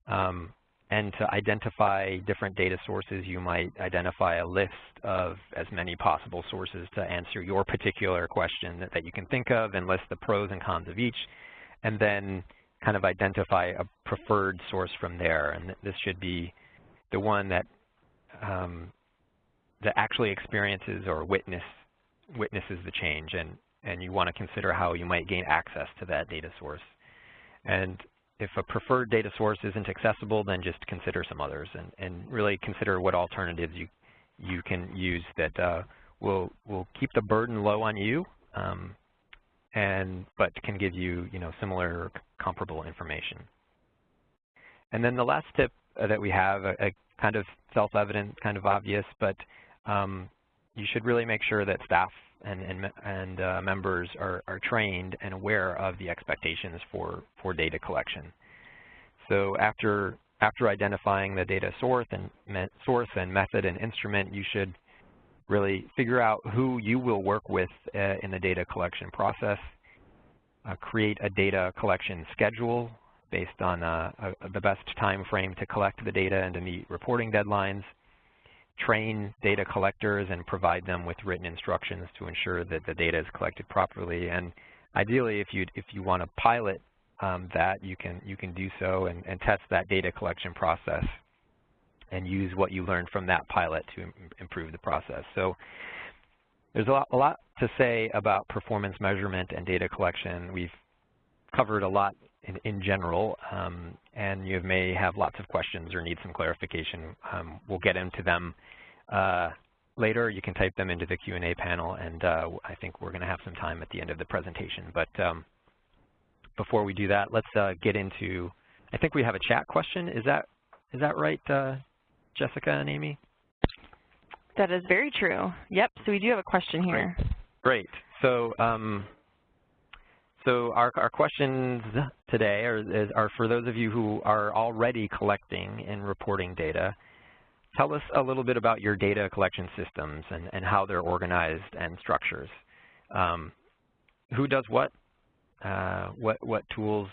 And to identify different data sources, you might identify a list of as many possible sources to answer your particular question that you can think of, and list the pros and cons of each, and then kind of identify a preferred source from there. And this should be the one that actually experiences or witnesses the change, and you want to consider how you might gain access to that data source. And if a preferred data source isn't accessible, then just consider some others, and really consider what alternatives you can use that will keep the burden low on you, but can give you similar or comparable information. And then the last tip that we have, a kind of self-evident, kind of obvious, but you should really make sure that staff and members are trained and aware of the expectations for data collection. So after identifying the data source and method and instrument, you should really figure out who you will work with in the data collection process. Create a data collection schedule based on the best time frame to collect the data and to meet reporting deadlines. Train data collectors and provide them with written instructions to ensure that the data is collected properly. And ideally, if you want to pilot that, you can do so and test that data collection process and use what you learned from that pilot to improve the process. So there's a lot to say about performance measurement and data collection. We've covered a lot in general, and you may have lots of questions or need some clarification. We'll get into them later. You can type them into the Q&A panel, and I think we're going to have some time at the end of the presentation. But before we do that, let's get into, I think we have a chat question. Is that right, Jessica and Amy? That is very true. Yep, so we do have a question here. Great. So, our questions today are for those of you who are already collecting and reporting data. Tell us a little bit about your data collection systems and how they're organized and structures. Who does what? What tools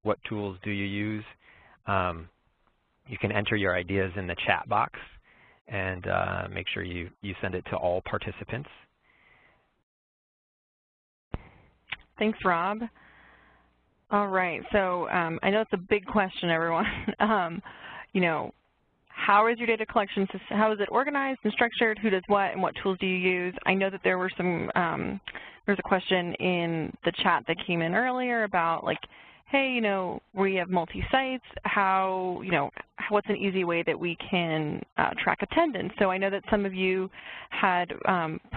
do you use? You can enter your ideas in the chat box and make sure you send it to all participants. Thanks, Rob. All right, so I know it's a big question, everyone. You know, how is your data collection system, how is it organized and structured, who does what, and what tools do you use? I know that there were some, there's a question in the chat that came in earlier about like, hey, you know, we have multi-sites, how, you know, what's an easy way that we can track attendance? So I know that some of you had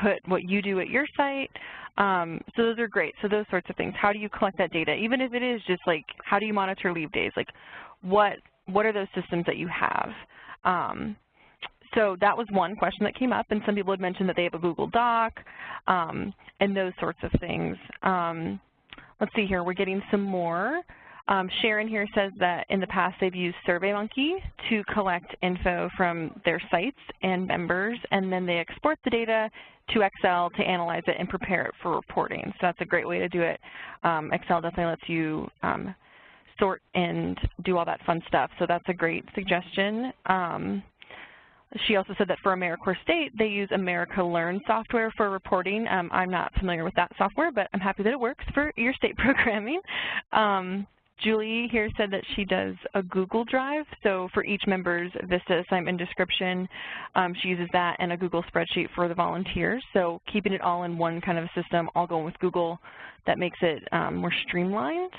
put what you do at your site. So those are great. So those sorts of things. How do you collect that data? Even if it is just like, how do you monitor leave days? Like, what are those systems that you have? So that was one question that came up, and some people had mentioned that they have a Google Doc and those sorts of things. Let's see here, we're getting some more. Sharon here says that in the past they've used SurveyMonkey to collect info from their sites and members, and then they export the data to Excel to analyze it and prepare it for reporting. So that's a great way to do it. Excel definitely lets you sort and do all that fun stuff, so that's a great suggestion. She also said that for AmeriCorps State, they use AmeriCorps software for reporting. I'm not familiar with that software, but I'm happy that it works for your state programming. Julie here said that she does a Google Drive, so for each member's VISTA assignment description, she uses that and a Google spreadsheet for the volunteers. So keeping it all in one kind of a system, all going with Google, that makes it more streamlined.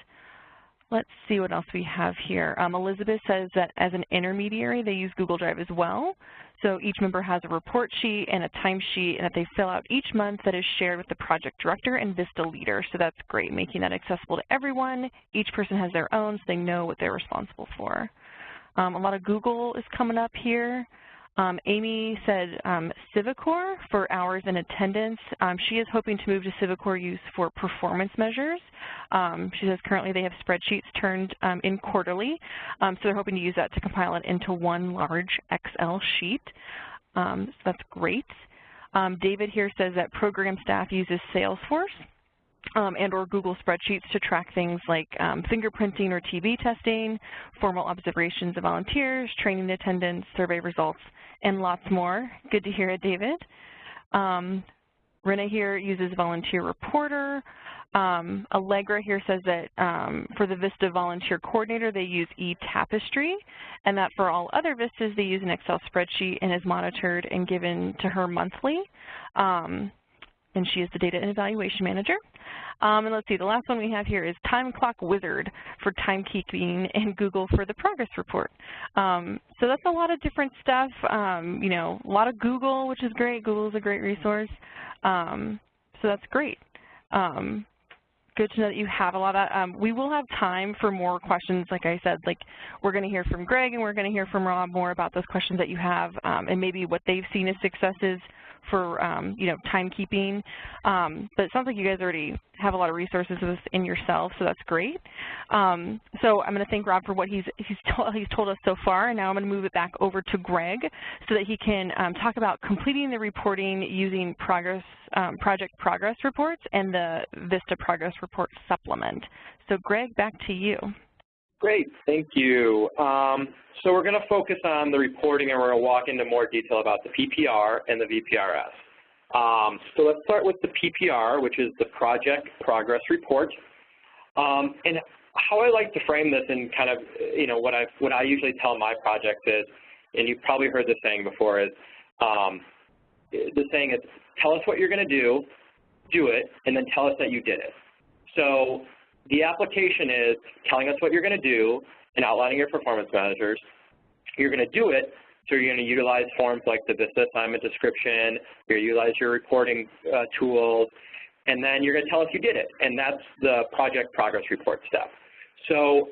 Let's see what else we have here. Elizabeth says that as an intermediary, they use Google Drive as well. So each member has a report sheet and a timesheet, and that they fill out each month that is shared with the project director and VISTA leader. So that's great, making that accessible to everyone. Each person has their own, so they know what they're responsible for. A lot of Google is coming up here. Amy said CiviCorps for hours and attendance. She is hoping to move to CiviCorps use for performance measures. She says currently they have spreadsheets turned in quarterly, so they're hoping to use that to compile it into one large Excel sheet. So that's great. David here says that program staff uses Salesforce and or Google spreadsheets to track things like fingerprinting or TB testing, formal observations of volunteers, training attendance, survey results, and lots more. Good to hear it, David. Renee here uses Volunteer Reporter. Allegra here says that for the VISTA Volunteer Coordinator, they use eTapestry, and that for all other VISTAs, they use an Excel spreadsheet and is monitored and given to her monthly. And she is the Data and Evaluation Manager. And let's see, the last one we have here is Time Clock Wizard for timekeeping and Google for the progress report. So that's a lot of different stuff, you know, a lot of Google, which is great. Google is a great resource. So that's great. Good to know that you have a lot of, we will have time for more questions. Like I said, like we're going to hear from Greg and we're going to hear from Rob more about those questions that you have and maybe what they've seen as successes for, you know, timekeeping. But it sounds like you guys already have a lot of resources within yourself, so that's great. So I'm going to thank Rob for what he's told us so far, and now I'm going to move it back over to Greg so that he can talk about completing the reporting using project progress reports and the VISTA progress report supplement. So Greg, back to you. Great, thank you. So we're going to focus on the reporting, and we're going to walk into more detail about the PPR and the VPRS. So let's start with the PPR, which is the Project Progress Report. And how I like to frame this and kind of, you know, what I usually tell my projects is, and you've probably heard this saying before, is the saying is, tell us what you're going to do it, and then tell us that you did it. So the application is telling us what you're going to do and outlining your performance measures. You're going to do it, so you're going to utilize forms like the VISTA assignment description, you're going to utilize your reporting tools, and then you're going to tell us you did it, and that's the project progress report step. So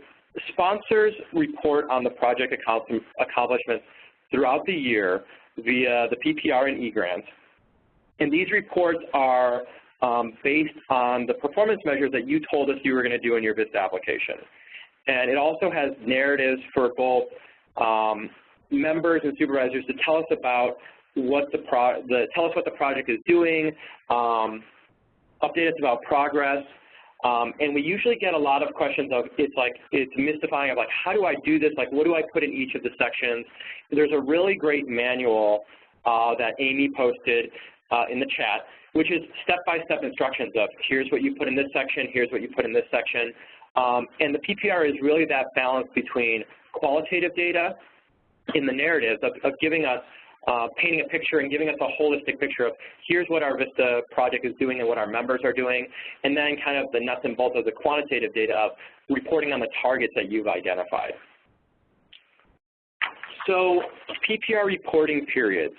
sponsors report on the project accomplishments throughout the year via the PPR and e-grants, and these reports are based on the performance measures that you told us you were going to do in your VISTA application. And it also has narratives for both members and supervisors to tell us about what tell us what the project is doing, update us about progress, and we usually get a lot of questions of it's mystifying of how do I do this, what do I put in each of the sections. There's a really great manual that Amy posted in the chat, which is step-by-step instructions of here's what you put in this section, here's what you put in this section. And the PPR is really that balance between qualitative data in the narratives of giving us, painting a picture and giving us a holistic picture of here's what our VISTA project is doing and what our members are doing, and then kind of the nuts and bolts of the quantitative data of reporting on the targets that you've identified. So PPR reporting periods.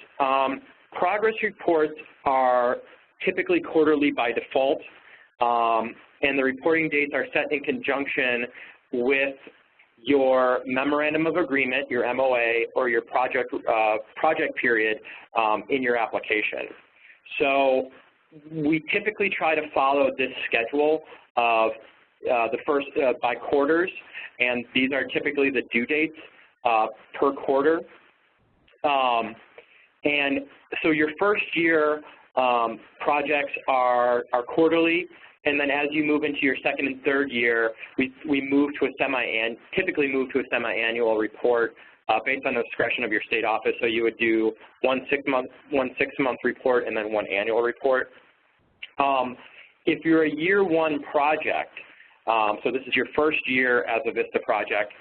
Progress reports are typically quarterly by default, and the reporting dates are set in conjunction with your memorandum of agreement, your MOA, or your project period in your application. So we typically try to follow this schedule of the first by quarters, and these are typically the due dates per quarter. And so your first year projects are quarterly, and then as you move into your second and third year, we move to typically move to a semi-annual report based on the discretion of your state office. So you would do one six-month report and then one annual report. If you're a year one project, so this is your first year as a VISTA project,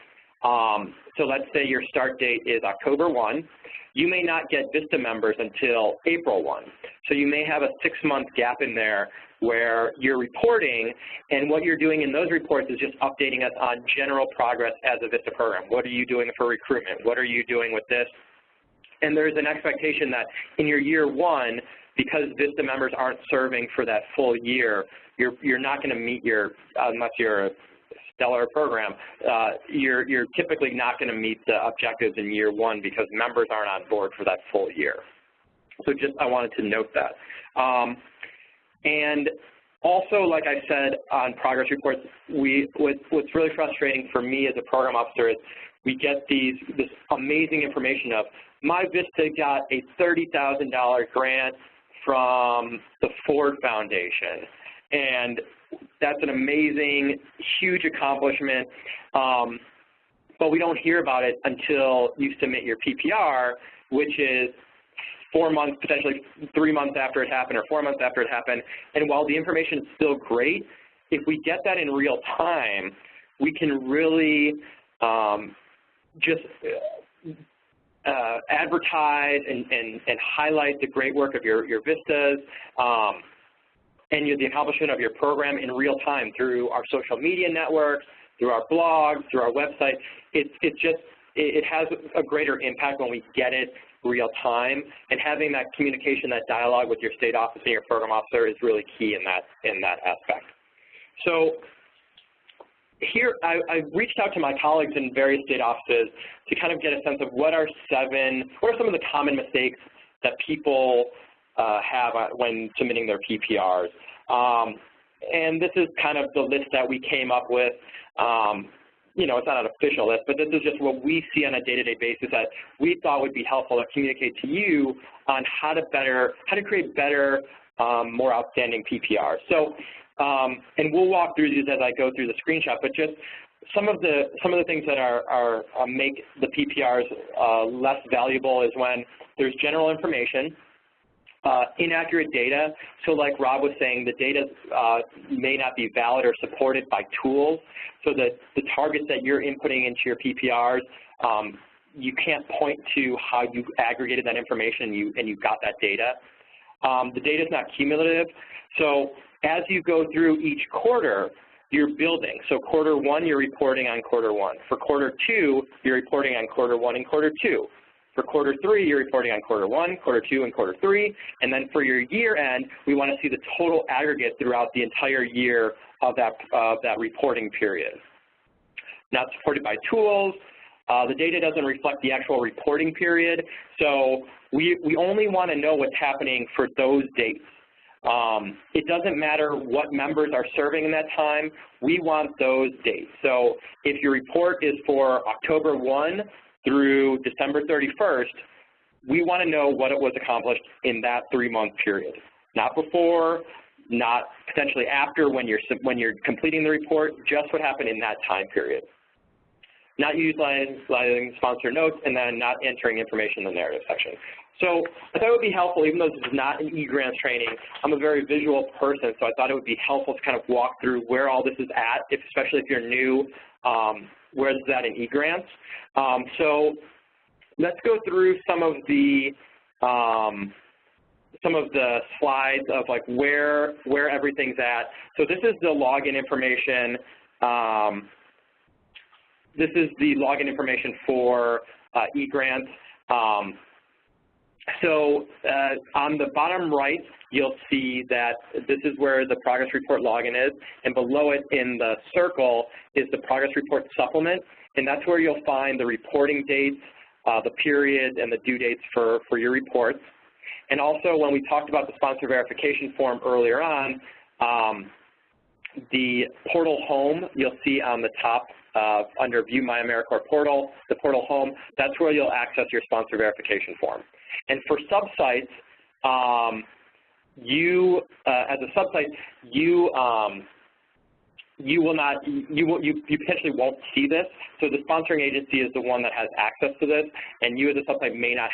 so let's say your start date is October 1, you may not get VISTA members until April 1. So you may have a 6-month gap in there where you're reporting, and what you're doing in those reports is just updating us on general progress as a VISTA program. What are you doing for recruitment? What are you doing with this? And there's an expectation that in your year one, because VISTA members aren't serving for that full year, you're not going to meet unless you're a stellar program, you're typically not going to meet the objectives in year one because members aren't on board for that full year. So just I wanted to note that. And also, like I said on progress reports, what's really frustrating for me as a program officer is we get this amazing information of my VISTA got a $30,000 grant from the Ford Foundation, and that's an amazing, huge accomplishment, but we don't hear about it until you submit your PPR, which is 4 months, potentially 3 months after it happened or 4 months after it happened. And while the information is still great, if we get that in real time, we can really just advertise and highlight the great work of your VISTAs and the accomplishment of your program in real time through our social media networks, through our blogs, through our website. It has a greater impact when we get it real time, and having that communication, that dialogue with your state office and your program officer is really key in that aspect. So here, I've reached out to my colleagues in various state offices to kind of get a sense of what are some of the common mistakes that people have when submitting their PPRs. And this is kind of the list that we came up with. You know, it's not an official list, but this is just what we see on a day-to-day basis that we thought would be helpful to communicate to you on how to create better, more outstanding PPRs. So, and we'll walk through these as I go through the screenshot, but just some of the things that make the PPRs less valuable is when there's general information, inaccurate data. So like Rob was saying, the data may not be valid or supported by tools. So that the targets that you're inputting into your PPRs, you can't point to how you aggregated that information and you got that data. The data is not cumulative. So as you go through each quarter, you're building. So quarter 1, you're reporting on quarter 1. For quarter 2, you're reporting on quarter 1 and quarter 2. For quarter 3, you're reporting on quarter 1, quarter 2, and quarter 3. And then for your year end, we want to see the total aggregate throughout the entire year of that reporting period. Not supported by tools. The data doesn't reflect the actual reporting period. So we only want to know what's happening for those dates. It doesn't matter what members are serving in that time. We want those dates. So if your report is for October 1 through December 31st, we want to know what it was accomplished in that 3-month period. Not before, not potentially after when you're completing the report, just what happened in that time period. Not utilizing sponsor notes, and then not entering information in the narrative section. So I thought it would be helpful, even though this is not an eGrants training, I'm a very visual person, so I thought it would be helpful to kind of walk through where all this is at, especially if you're new, where this is at in eGrants. So let's go through some of the slides of like where everything's at. So this is the login information. This is the login information for eGrants. So on the bottom right, you'll see that this is where the progress report login is, and below it in the circle is the progress report supplement, and that's where you'll find the reporting dates, the periods, and the due dates for your reports. And also, when we talked about the sponsor verification form earlier on, the portal home, you'll see on the top under View My AmeriCorps portal, the portal home, that's where you'll access your sponsor verification form. And for subsites, as a subsite, you potentially won't see this. So the sponsoring agency is the one that has access to this, and you as a subsite may not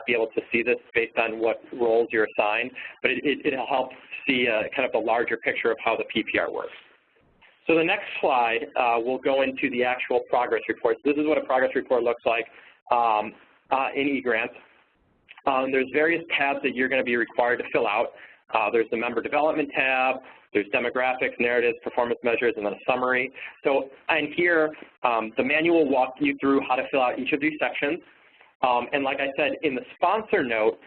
be able to see this based on what roles you're assigned, but it'll help see kind of the larger picture of how the PPR works. So the next slide, we'll go into the actual progress reports. This is what a progress report looks like in eGrants. There's various tabs that you're going to be required to fill out. There's the member development tab, there's demographics, narratives, performance measures, and then a summary. So, and here, the manual will walk you through how to fill out each of these sections. And like I said, in the sponsor note,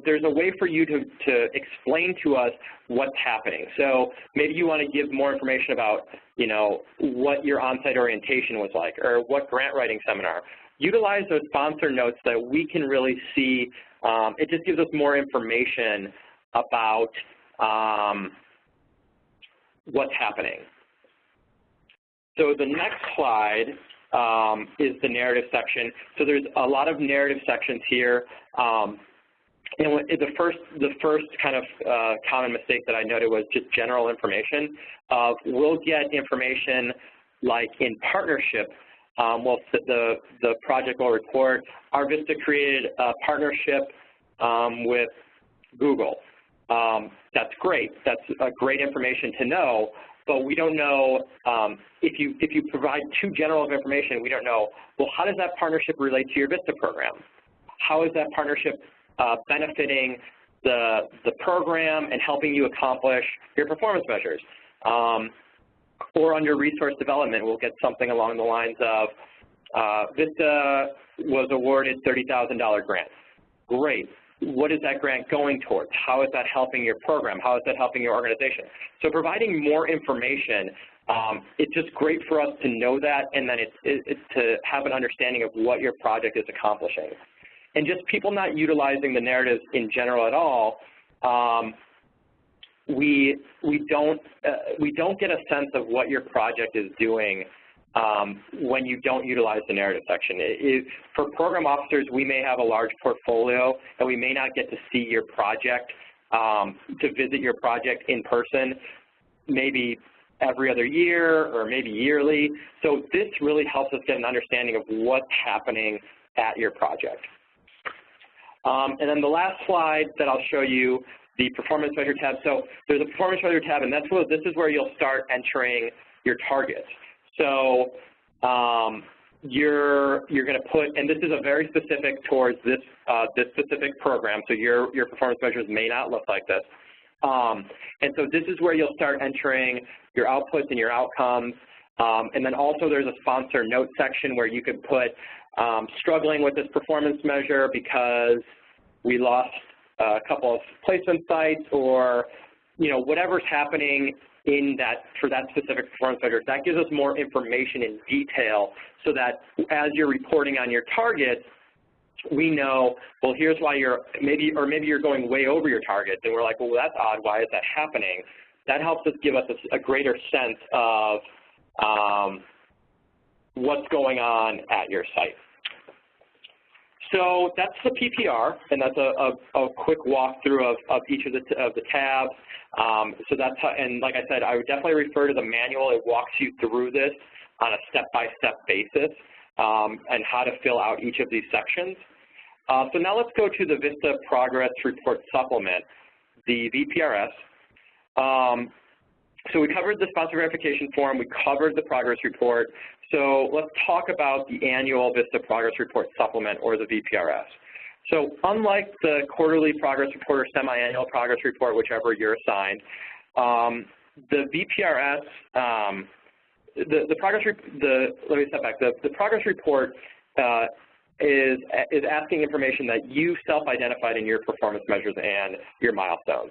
there's a way for you to explain to us what's happening. So maybe you want to give more information about, you know, what your on-site orientation was like, or what grant writing seminar. Utilize those sponsor notes so that we can really see, it just gives us more information about what's happening. So the next slide is the narrative section. So there's a lot of narrative sections here. And the first kind of common mistake that I noted was just general information. We'll get information like in partnership. Well, the project will report, our VISTA created a partnership with Google. That's great. That's great information to know, but we don't know, if you provide too general of information, we don't know, well, how does that partnership relate to your VISTA program? How is that partnership benefiting the program and helping you accomplish your performance measures? Or under resource development, we'll get something along the lines of, VISTA was awarded $30,000 grant. Great. What is that grant going towards? How is that helping your program? How is that helping your organization? So providing more information, it's just great for us to know that, and then it's to have an understanding of what your project is accomplishing. And just people not utilizing the narratives in general at all, we don't get a sense of what your project is doing when you don't utilize the narrative section. For program officers, we may have a large portfolio, and we may not get to see your project, to visit your project in person, maybe every other year or maybe yearly. So this really helps us get an understanding of what's happening at your project. And then the last slide that I'll show you, the performance measure tab. So there's a performance measure tab, and this is where you'll start entering your targets. So you're going to put, and this is a very specific towards this this specific program, so your performance measures may not look like this. And so this is where you'll start entering your outputs and your outcomes. And then also there's a sponsor note section where you could put struggling with this performance measure because we lost a couple of placement sites, or whatever's happening in that for that specific performance measure. That gives us more information in detail so that as you're reporting on your targets, we know, well, here's why you're maybe you're going way over your targets, and we're like, well, that's odd. Why is that happening? That helps us give us a greater sense of what's going on at your site. So that's the PPR, and that's a quick walkthrough of each of the tabs. So that's how, and like I said, I would definitely refer to the manual. It walks you through this on a step-by-step basis and how to fill out each of these sections. So now let's go to the VISTA Progress Report Supplement, the VPRS. So we covered the sponsor verification form. We covered the progress report. So let's talk about the annual VISTA Progress Report Supplement, or the VPRS. So unlike the quarterly progress report or semi-annual progress report, whichever you're assigned, the VPRS, let me step back. The progress report is asking information that you self-identified in your performance measures and your milestones.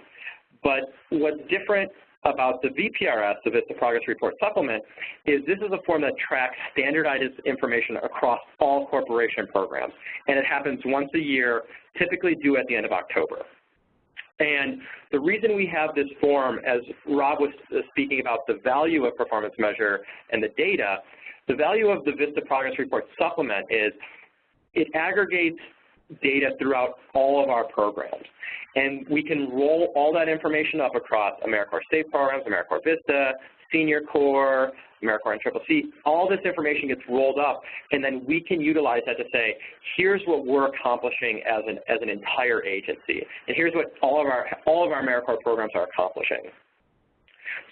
But what's different about the VPRS, the VISTA Progress Report Supplement, is this is a form that tracks standardized information across all corporation programs. And it happens once a year, typically due at the end of October. And the reason we have this form, as Rob was speaking about the value of performance measure and the data, the value of the VISTA Progress Report Supplement is it aggregates data throughout all of our programs. And we can roll all that information up across AmeriCorps state programs, AmeriCorps VISTA, Senior Corps, AmeriCorps and CCC. All this information gets rolled up, and then we can utilize that to say, here's what we're accomplishing as an entire agency, and here's what all of our AmeriCorps programs are accomplishing.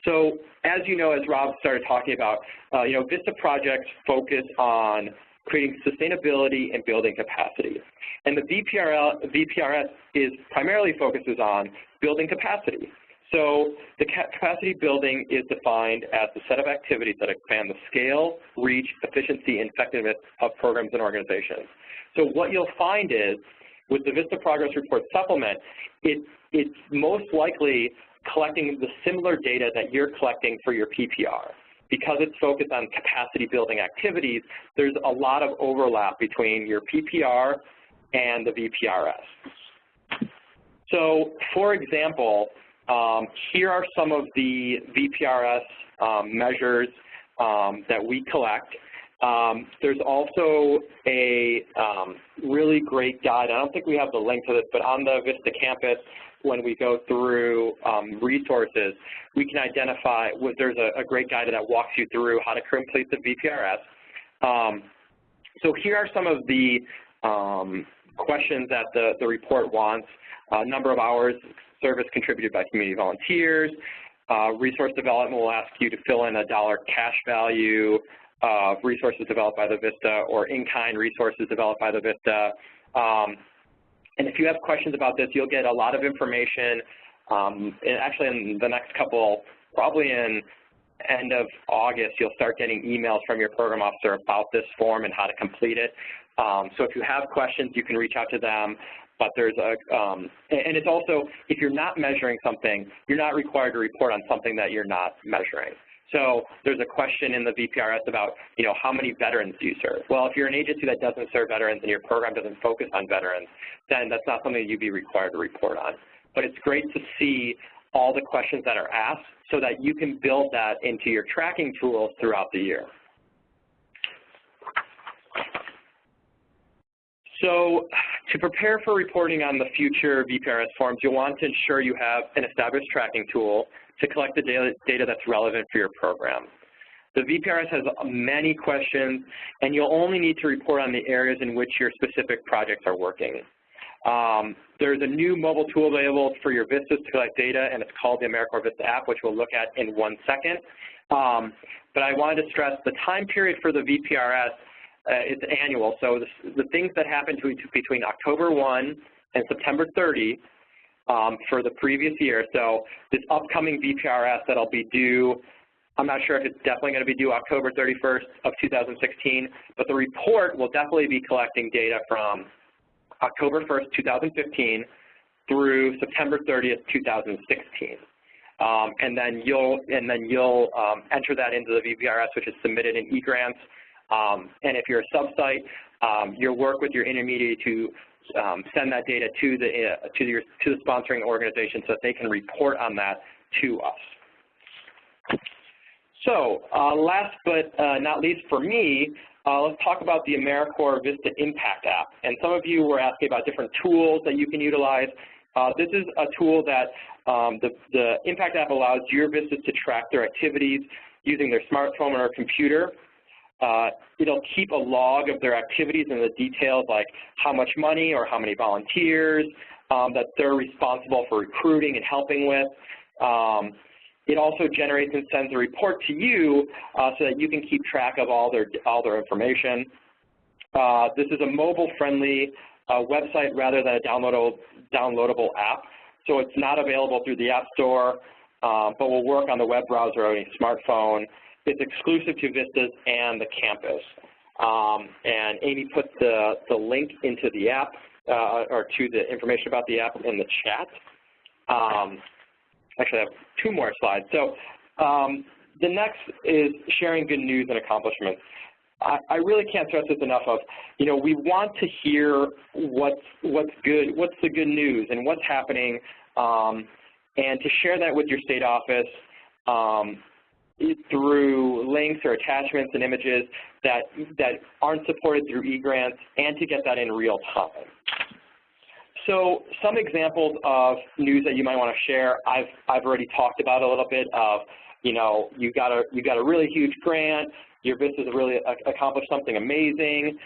So as you know, as Rob started talking about, VISTA projects focus on creating sustainability and building capacity. And the VPRS primarily focuses on building capacity. So the capacity building is defined as the set of activities that expand the scale, reach, efficiency, and effectiveness of programs and organizations. So what you'll find is, with the VISTA Progress Report Supplement, it's most likely collecting the similar data that you're collecting for your PPR. Because it's focused on capacity building activities, there's a lot of overlap between your PPR and the VPRS. So for example, here are some of the VPRS measures that we collect. There's also a really great guide. I don't think we have the link to this, but on the VISTA campus, when we go through resources, we can identify, there's a great guide that walks you through how to complete the VPRS. So here are some of the questions that the report wants. Number of hours service contributed by community volunteers. Resource development will ask you to fill in a dollar cash value of resources developed by the VISTA or in-kind resources developed by the VISTA. And if you have questions about this, you'll get a lot of information, actually in the next couple, probably in end of August, you'll start getting emails from your program officer about this form and how to complete it. So if you have questions, you can reach out to them. But there's and it's also, if you're not measuring something, you're not required to report on something that you're not measuring. So there's a question in the VPRS about, how many veterans do you serve? Well, if you're an agency that doesn't serve veterans and your program doesn't focus on veterans, then that's not something you'd be required to report on. But it's great to see all the questions that are asked so that you can build that into your tracking tools throughout the year. So to prepare for reporting on the future VPRS forms, you'll want to ensure you have an established tracking tool to collect the data that's relevant for your program. The VPRS has many questions, and you'll only need to report on the areas in which your specific projects are working. There's a new mobile tool available for your VISTAs to collect data, and it's called the AmeriCorps VISTA app, which we'll look at in 1 second. But I wanted to stress the time period for the VPRS it's annual. So the things that happened between October 1 and September 30 for the previous year. So this upcoming VPRS that'll be due, I'm not sure if it's definitely going to be due October 31st of 2016, but the report will definitely be collecting data from October 1st, 2015 through September 30th, 2016. And then you'll enter that into the VPRS, which is submitted in eGrants. And if you're a sub-site, you'll work with your intermediary to send that data to the sponsoring organization so that they can report on that to us. So last but not least for me, let's talk about the AmeriCorps VISTA Impact app. And some of you were asking about different tools that you can utilize. This is a tool that the Impact app allows your VISTAs to track their activities using their smartphone or computer. It'll keep a log of their activities and the details like how much money or how many volunteers that they're responsible for recruiting and helping with. It also generates and sends a report to you so that you can keep track of all their information. This is a mobile-friendly website rather than a downloadable app. So it's not available through the App Store, but will work on the web browser or any smartphone. It's exclusive to VISTAs and the campus. And Amy put the link into the app, or to the information about the app in the chat. Actually, I have two more slides. So the next is sharing good news and accomplishments. I really can't stress this enough of, we want to hear what's good, what's the good news and what's happening, and to share that with your state office through links or attachments and images that aren't supported through eGrants, and to get that in real time. So some examples of news that you might want to share, I've already talked about a little bit of, you got a really huge grant, your VISTAs have really accomplished something amazing.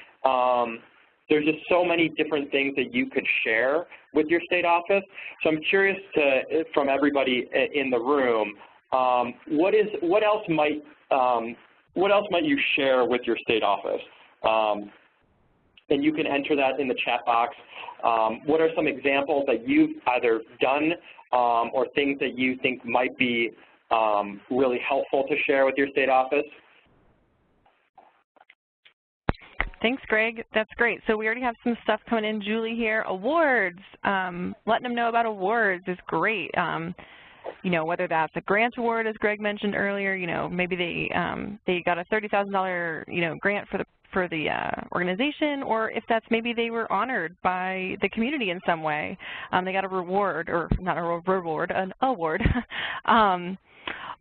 There's just so many different things that you could share with your state office. So I'm curious from everybody in the room, what else might you share with your state office? And you can enter that in the chat box. What are some examples that you've either done or things that you think might be really helpful to share with your state office? Thanks, Greg. That's great. So we already have some stuff coming in. Julie here, awards. Letting them know about awards is great. Whether that's a grant award, as Greg mentioned earlier, maybe they got a $30,000, grant for the organization, or if that's maybe they were honored by the community in some way. They got a reward, or not a reward, an award.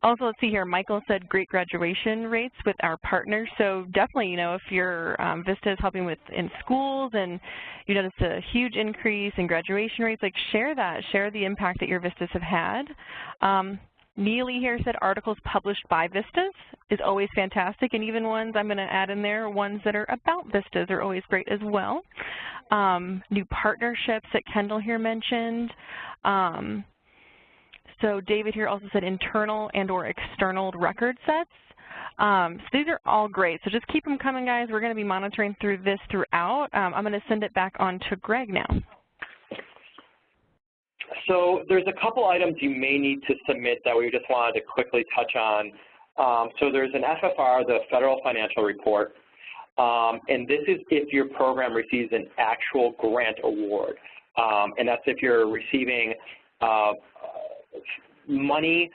Also, let's see here, Michael said great graduation rates with our partners. So definitely, if your VISTA is helping in schools and you notice a huge increase in graduation rates, share that. Share the impact that your VISTAs have had. Neely here said articles published by VISTAs is always fantastic, and even ones I'm going to add in there, ones that are about VISTAs are always great as well. New partnerships that Kendall here mentioned. So David here also said internal and or external record sets. So these are all great. So just keep them coming, guys. We're going to be monitoring through this throughout. I'm going to send it back on to Greg now. So there's a couple items you may need to submit that we just wanted to quickly touch on. So there's an FFR, the Federal Financial Report, and this is if your program receives an actual grant award. And that's if you're receiving money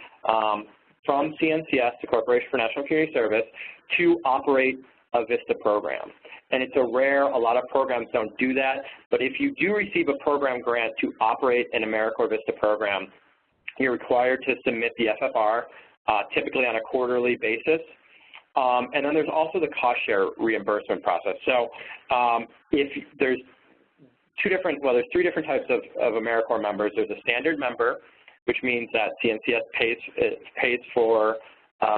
from CNCS, the Corporation for National Community Service, to operate a VISTA program. And it's a lot of programs don't do that, but if you do receive a program grant to operate an AmeriCorps VISTA program, you're required to submit the FFR, typically on a quarterly basis. And then there's also the cost share reimbursement process. So if there's there's three different types of AmeriCorps members. There's a standard member, which means that CNCS pays for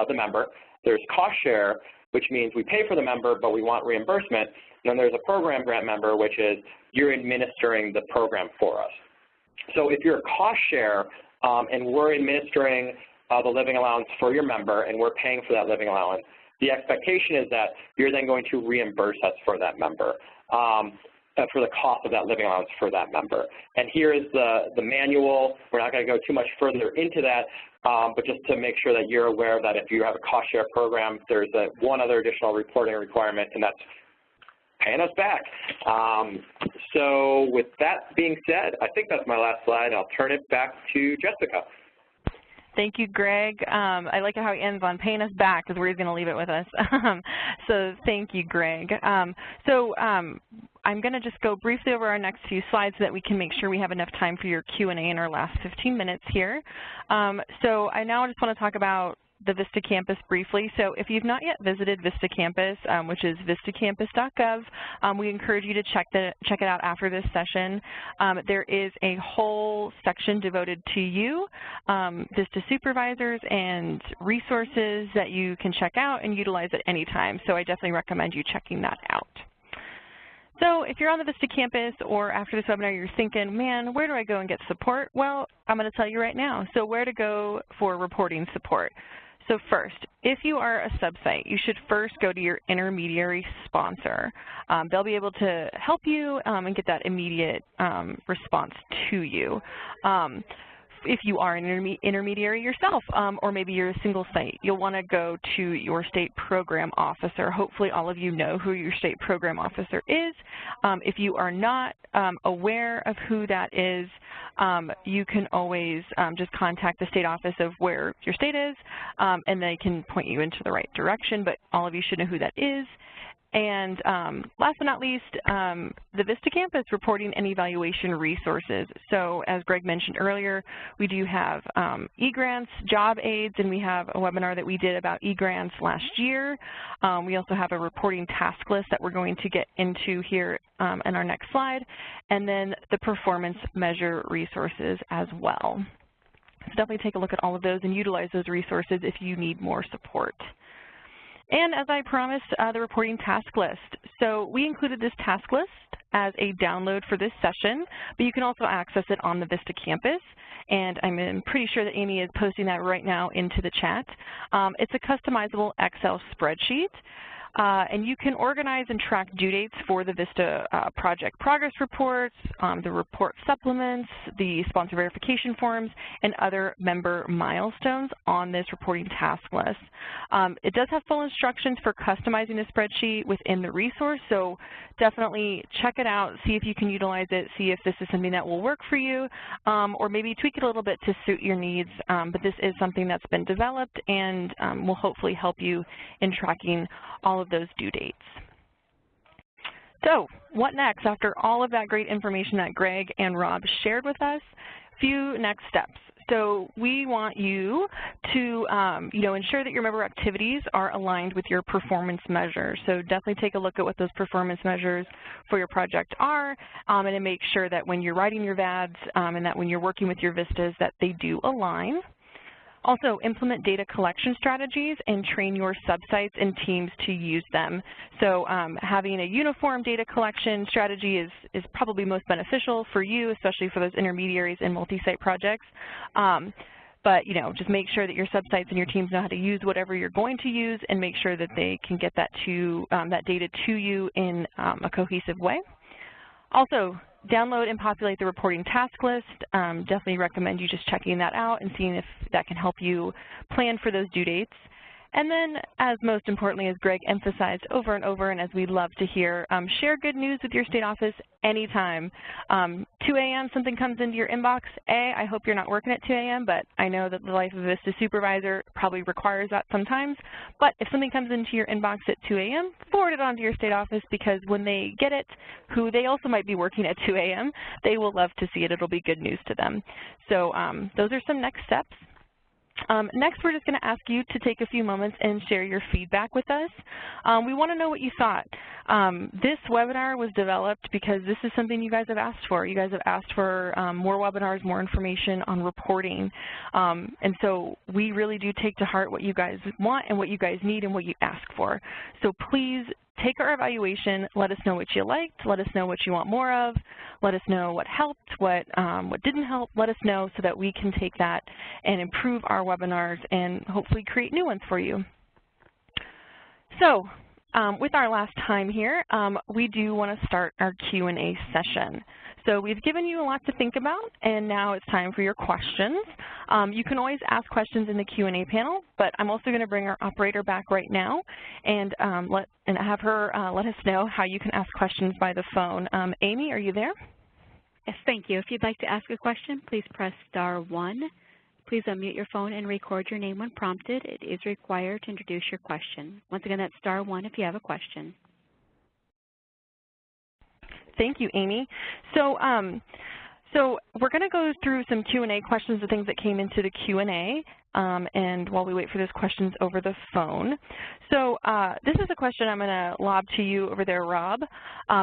the member. There's cost share, which means we pay for the member, but we want reimbursement. And then there's a program grant member, which is you're administering the program for us. So if you're a cost share and we're administering the living allowance for your member and we're paying for that living allowance, the expectation is that you're then going to reimburse us for that member, for the cost of that living allowance for that member. And here is the manual. We're not going to go too much further into that, but just to make sure that you're aware that if you have a cost share program, there's one other additional reporting requirement, and that's paying us back. So with that being said, I think that's my last slide. I'll turn it back to Jessica. Thank you, Greg. I like how he ends on paying us back, because where he's going to leave it with us. So thank you, Greg. I'm going to just go briefly over our next few slides so that we can make sure we have enough time for your Q&A in our last 15 minutes here. So I now just want to talk about the VISTA campus briefly. So if you've not yet visited VISTA campus, which is vistacampus.gov, we encourage you to check it out after this session. There is a whole section devoted to you, VISTA supervisors, and resources that you can check out and utilize at any time. So I definitely recommend you checking that out. So if you're on the VISTA campus or after this webinar you're thinking, man, where do I go and get support? Well, I'm going to tell you right now. So where to go for reporting support. So first, if you are a sub-site, you should first go to your intermediary sponsor. They'll be able to help you and get that immediate response to you. If you are an intermediary yourself, or maybe you're a single site, you'll want to go to your state program officer. Hopefully all of you know who your state program officer is. If you are not aware of who that is, you can always just contact the state office of where your state is, and they can point you into the right direction, but all of you should know who that is. And last but not least, the VISTA campus reporting and evaluation resources. So as Greg mentioned earlier, we do have e-grants, job aids, and we have a webinar that we did about e-grants last year. We also have a reporting task list that we're going to get into here in our next slide, and then the performance measure resources as well. So definitely take a look at all of those and utilize those resources if you need more support. And as I promised, the reporting task list. So we included this task list as a download for this session, but you can also access it on the VISTA campus. And I'm pretty sure that Amy is posting that right now into the chat. It's a customizable Excel spreadsheet. And you can organize and track due dates for the VISTA project progress reports, the report supplements, the sponsor verification forms, and other member milestones on this reporting task list. It does have full instructions for customizing the spreadsheet within the resource, so definitely check it out, see if you can utilize it, see if this is something that will work for you, or maybe tweak it a little bit to suit your needs, but this is something that's been developed and will hopefully help you in tracking all of those due dates. So what next? After all of that great information that Greg and Rob shared with us, few next steps. So we want you to ensure that your member activities are aligned with your performance measures. So definitely take a look at what those performance measures for your project are, and to make sure that when you're writing your VADs and that when you're working with your VISTAs that they do align. Also, implement data collection strategies and train your sub-sites and teams to use them. So having a uniform data collection strategy is probably most beneficial for you, especially for those intermediaries in multi-site projects. But just make sure that your sub-sites and your teams know how to use whatever you're going to use and make sure that they can get that data to you in a cohesive way. Also, download and populate the reporting task list. Definitely recommend you just checking that out and seeing if that can help you plan for those due dates. And then, as most importantly, as Greg emphasized over and over, and as we love to hear, share good news with your state office anytime. 2 a.m., something comes into your inbox. I hope you're not working at 2 a.m., but I know that the life of a VISTA supervisor probably requires that sometimes. But if something comes into your inbox at 2 a.m., forward it on to your state office, because when they get it, who they also might be working at 2 a.m., they will love to see it. It'll be good news to them. So those are some next steps. Next, we're just going to ask you to take a few moments and share your feedback with us. We want to know what you thought. This webinar was developed because this is something you guys have asked for. You guys have asked for more webinars, more information on reporting. And so we really do take to heart what you guys want and what you guys need and what you ask for. So please take our evaluation, let us know what you liked, let us know what you want more of, let us know what helped, what didn't help, let us know so that we can take that and improve our webinars and hopefully create new ones for you. So with our last time here, we do want to start our Q&A session. So we've given you a lot to think about, and now it's time for your questions. You can always ask questions in the Q&A panel, but I'm also going to bring our operator back right now and have her let us know how you can ask questions by the phone. Amy, are you there? Yes, thank you. If you'd like to ask a question, please press *1. Please unmute your phone and record your name when prompted. It is required to introduce your question. Once again, that's *1 if you have a question. Thank you, Amy. So, so we're going to go through some Q&A questions and things that came into the Q&A, and while we wait for those questions over the phone. So this is a question I'm going to lob to you over there, Rob.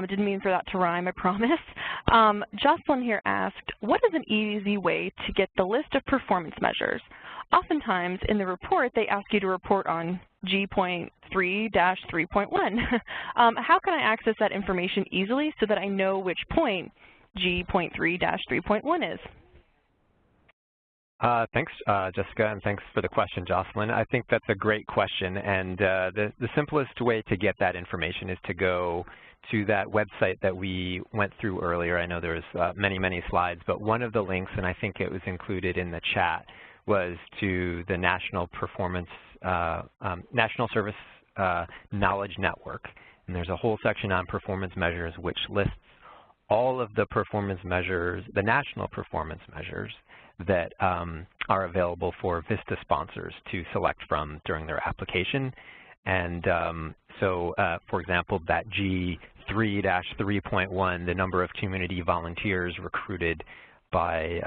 Didn't mean for that to rhyme, I promise. Jocelyn here asked, what is an easy way to get the list of performance measures? Oftentimes in the report, they ask you to report on G.3-3.1. How can I access that information easily so that I know which point G.3-3.1 is? Thanks, Jessica, and thanks for the question, Jocelyn. I think that's a great question, and the simplest way to get that information is to go to that website that we went through earlier. I know there's many slides, but one of the links, and I think it was included in the chat, was to the National Service Knowledge Network. And there's a whole section on performance measures which lists all of the performance measures, the national performance measures that are available for VISTA sponsors to select from during their application. And for example, that G3-3.1, the number of community volunteers recruited by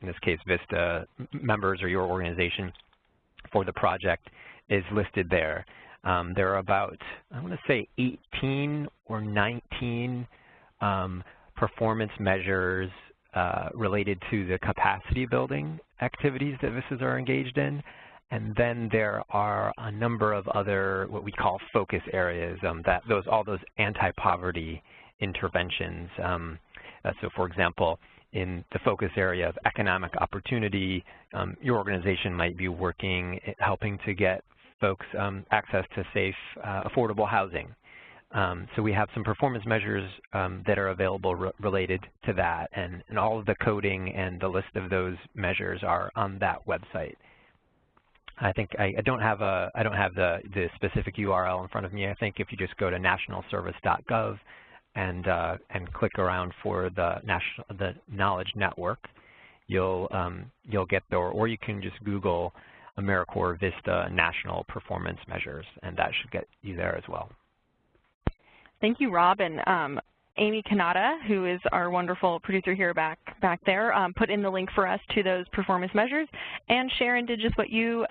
in this case, VISTA members or your organization for the project is listed there. There are about, I want to say, 18 or 19 performance measures related to the capacity building activities that VISTAs are engaged in. And then there are a number of other what we call focus areas, all those anti-poverty interventions. So for example, in the focus area of economic opportunity, your organization might be helping to get folks access to safe, affordable housing. So we have some performance measures that are available related to that, and all of the coding and the list of those measures are on that website. I think I don't have the specific URL in front of me. I think if you just go to nationalservice.gov and click around for the Knowledge Network, you'll get there, or you can just Google AmeriCorps VISTA National Performance Measures, and that should get you there as well. Thank you, Rob. And Amy Kanata, who is our wonderful producer here back there, put in the link for us to those performance measures. And Sharon did just what you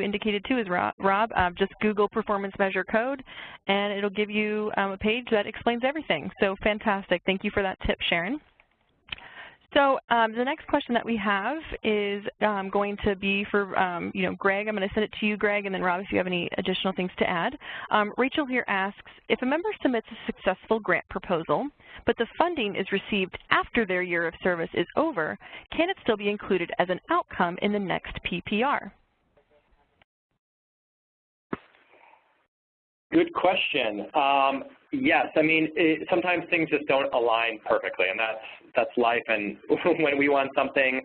indicated too, is Rob. Just Google performance measure code, and it'll give you a page that explains everything. So fantastic. Thank you for that tip, Sharon. So the next question that we have is going to be for Greg. I'm going to send it to you, Greg, and then Rob, if you have any additional things to add. Rachel here asks, if a member submits a successful grant proposal, but the funding is received after their year of service is over, can it still be included as an outcome in the next PPR? Good question. Yes, I mean, sometimes things just don't align perfectly, and that's life. And when we want something,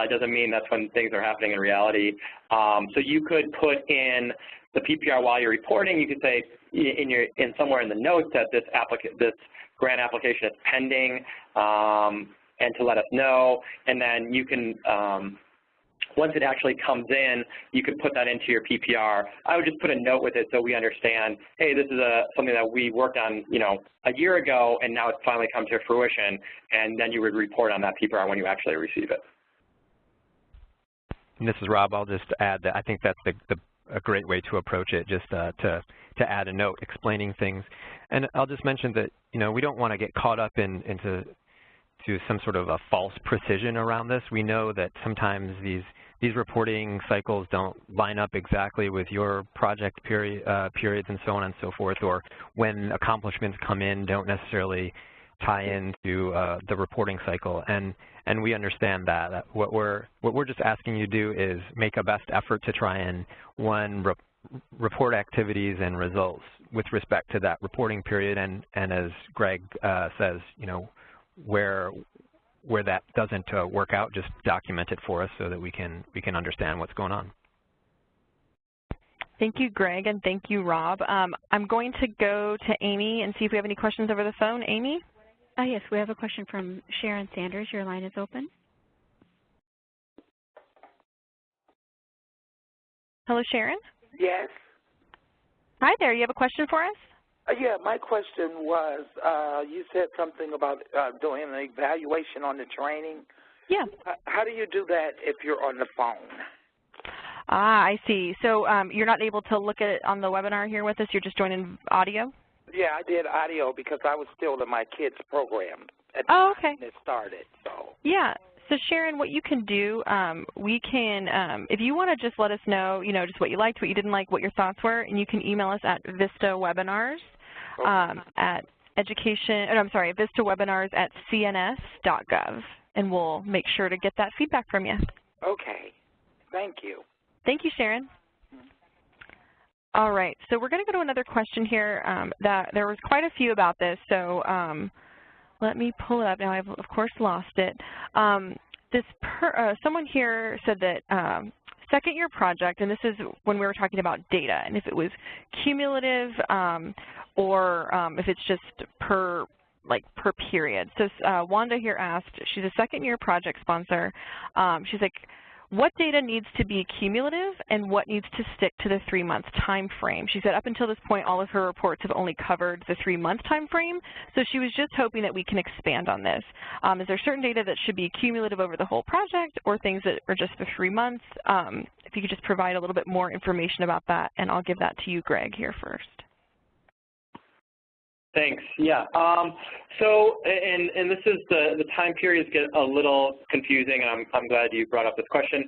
doesn't mean that's when things are happening in reality. So you could put in the PPR while you're reporting. You could say in somewhere in the notes that this grant application is pending, and to let us know. And then you can. Once it actually comes in, you could put that into your PPR. I would just put a note with it so we understand, hey, this is something that we worked on, a year ago, and now it's finally come to fruition, and then you would report on that PPR when you actually receive it. And this is Rob. I'll just add that I think that's a great way to approach it, just to add a note explaining things. And I'll just mention that, we don't want to get caught up into some sort of a false precision around this. We know that sometimes these reporting cycles don't line up exactly with your project periods and so on and so forth, or when accomplishments come in don't necessarily tie into the reporting cycle. And we understand that. What we're just asking you to do is make a best effort to try and, one, report activities and results with respect to that reporting period, and as Greg says, where that doesn't work out, just document it for us so that we can understand what's going on. Thank you, Greg, and thank you, Rob. I'm going to go to Amy and see if we have any questions over the phone. Amy? Yes, we have a question from Sharon Sanders. Your line is open. Hello, Sharon? Yes. Hi there. You have a question for us? Yeah, my question was, you said something about doing an evaluation on the training. Yeah. How do you do that if you're on the phone? Ah, I see. So you're not able to look at it on the webinar here with us? You're just joining audio? Yeah, I did audio because I was still in my kids' program at the time it started. So. Yeah. So Sharon, what you can do, we can, if you want to just let us know, just what you liked, what you didn't like, what your thoughts were, and you can email us at VISTA Webinars at VISTAWebinars@cns.gov, and we'll make sure to get that feedback from you. Okay. Thank you. Thank you, Sharon. All right, so we're going to go to another question here. That there was quite a few about this, so let me pull it up. Now I've, of course, lost it. Someone here said that second-year project, and this is when we were talking about data, and if it was cumulative or if it's just per period. So Wanda here asked, she's a second-year project sponsor. She's like, what data needs to be cumulative and what needs to stick to the 3-month time frame? She said up until this point, all of her reports have only covered the 3-month time frame, so she was just hoping that we can expand on this. Is there certain data that should be cumulative over the whole project or things that are just the 3 months? If you could just provide a little bit more information about that, and I'll give that to you, Greg, here first. Thanks. Yeah. And this is the time periods get a little confusing, and I'm glad you brought up this question.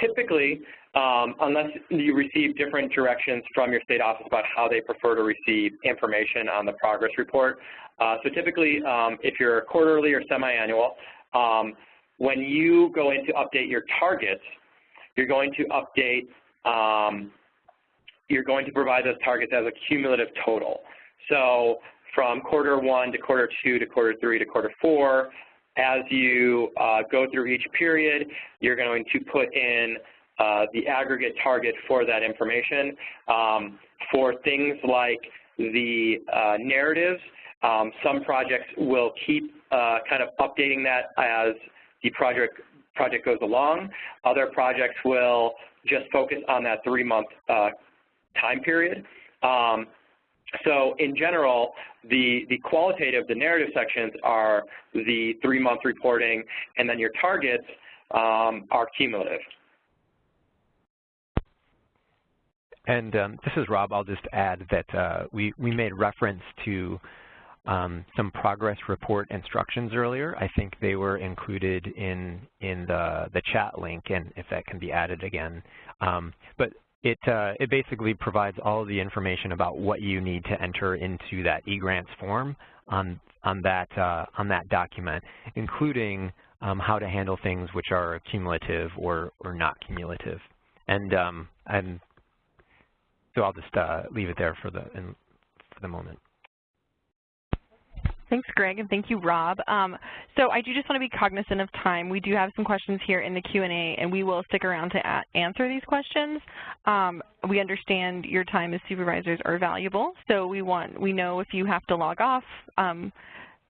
Typically, unless you receive different directions from your state office about how they prefer to receive information on the progress report, so typically, if you're quarterly or semi-annual, when you go in to update your targets, you're going to update you're going to provide those targets as a cumulative total. So from quarter 1 to quarter 2 to quarter 3 to quarter 4, as you go through each period, you're going to put in the aggregate target for that information. For things like the narratives, some projects will keep kind of updating that as the project goes along. Other projects will just focus on that 3-month time period. So in general, the qualitative, the narrative sections are the 3-month reporting, and then your targets are cumulative. And this is Rob. I'll just add that we made reference to some progress report instructions earlier. I think they were included in the chat link, and if that can be added again. But it basically provides all of the information about what you need to enter into that eGrants form on that document, including how to handle things which are cumulative or not cumulative. And so I'll just leave it there for the moment. Thanks, Greg, and thank you, Rob. So I do just want to be cognizant of time. We do have some questions here in the Q&A, and we will stick around to answer these questions. We understand your time as supervisors are valuable, so we know if you have to log off,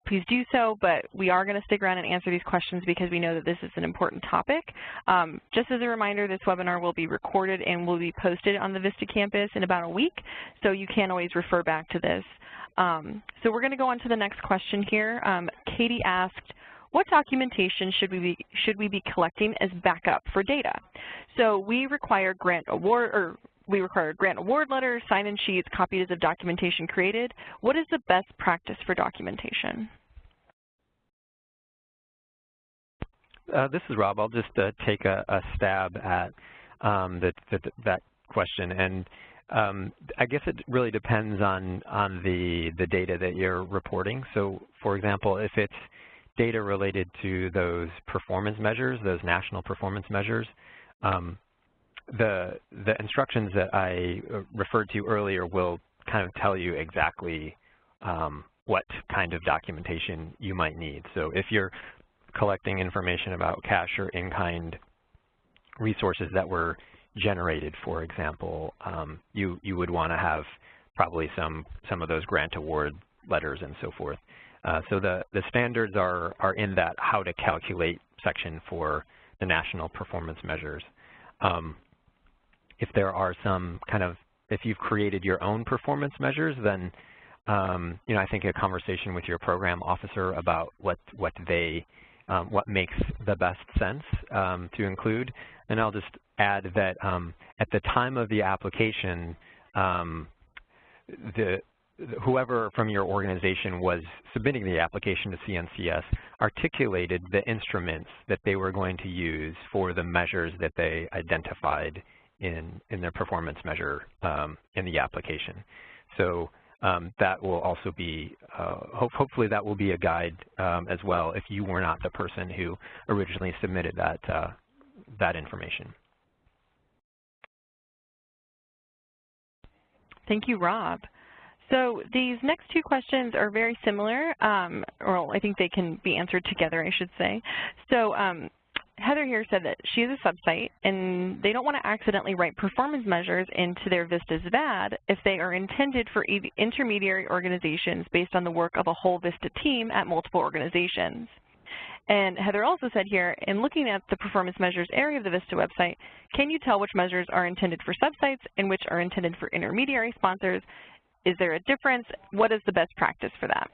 please do so, but we are going to stick around and answer these questions because we know that this is an important topic. Just as a reminder, this webinar will be recorded and will be posted on the VISTA campus in about a week, so you can always refer back to this. So we're going to go on to the next question here. Katie asked, what documentation should we be collecting as backup for data? So we require grant award letters, sign-in sheets, copies of documentation created. What is the best practice for documentation? This is Rob. I'll just take a stab at that question. And I guess it really depends on the data that you're reporting. So, for example, if it's data related to those performance measures, those national performance measures, the instructions that I referred to earlier will kind of tell you exactly what kind of documentation you might need. So if you're collecting information about cash or in-kind resources that were generated, for example, you would want to have probably some of those grant award letters and so forth. So the standards are in that how to calculate section for the national performance measures. If there are some kind of, if you've created your own performance measures, then I think a conversation with your program officer about what makes the best sense to include. And I'll just add that at the time of the application, whoever from your organization was submitting the application to CNCS articulated the instruments that they were going to use for the measures that they identified in their performance measure in the application. So that will also be, hopefully that will be a guide as well if you were not the person who originally submitted that information. Thank you, Rob. So these next two questions are very similar, or I think they can be answered together, I should say. So Heather here said that she has a subsite and they don't want to accidentally write performance measures into their VISTA's VAD if they are intended for intermediary organizations based on the work of a whole VISTA team at multiple organizations. And Heather also said here, in looking at the performance measures area of the VISTA website, can you tell which measures are intended for subsites and which are intended for intermediary sponsors? Is there a difference? What is the best practice for that?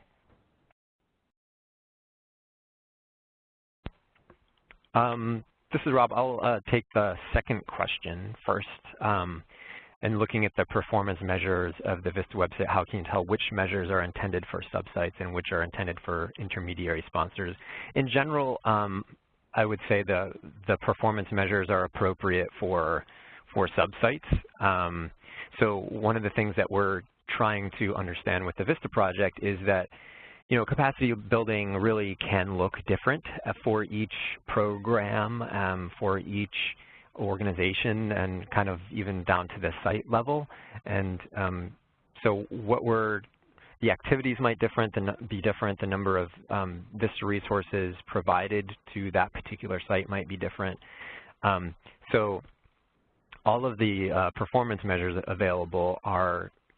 This is Rob. I'll take the second question first. And looking at the performance measures of the VISTA website, how can you tell which measures are intended for subsites and which are intended for intermediary sponsors? In general, I would say the performance measures are appropriate for subsites. So one of the things that we're trying to understand with the VISTA project is that capacity building really can look different for each program, for each organization, and kind of even down to the site level. And so the activities might be different, the number of VISTA resources provided to that particular site might be different. So all of the performance measures available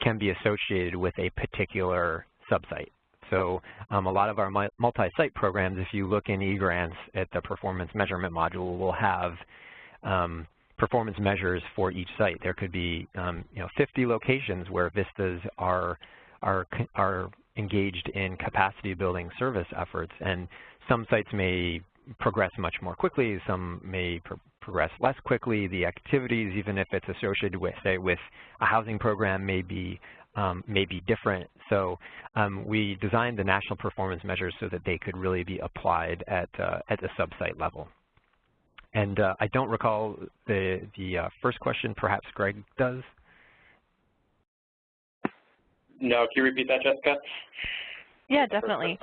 can be associated with a particular subsite. So a lot of our multi-site programs, if you look in eGrants at the performance measurement module, will have performance measures for each site. There could be 50 locations where VISTAs are engaged in capacity building service efforts, and some sites may progress much more quickly, some may progress less quickly. The activities, even if it's associated with, say, with a housing program, may be different. So we designed the national performance measures so that they could really be applied at the subsite level. And I don't recall the first question. Perhaps Greg does. No, can you repeat that, Jessica? Yeah, definitely.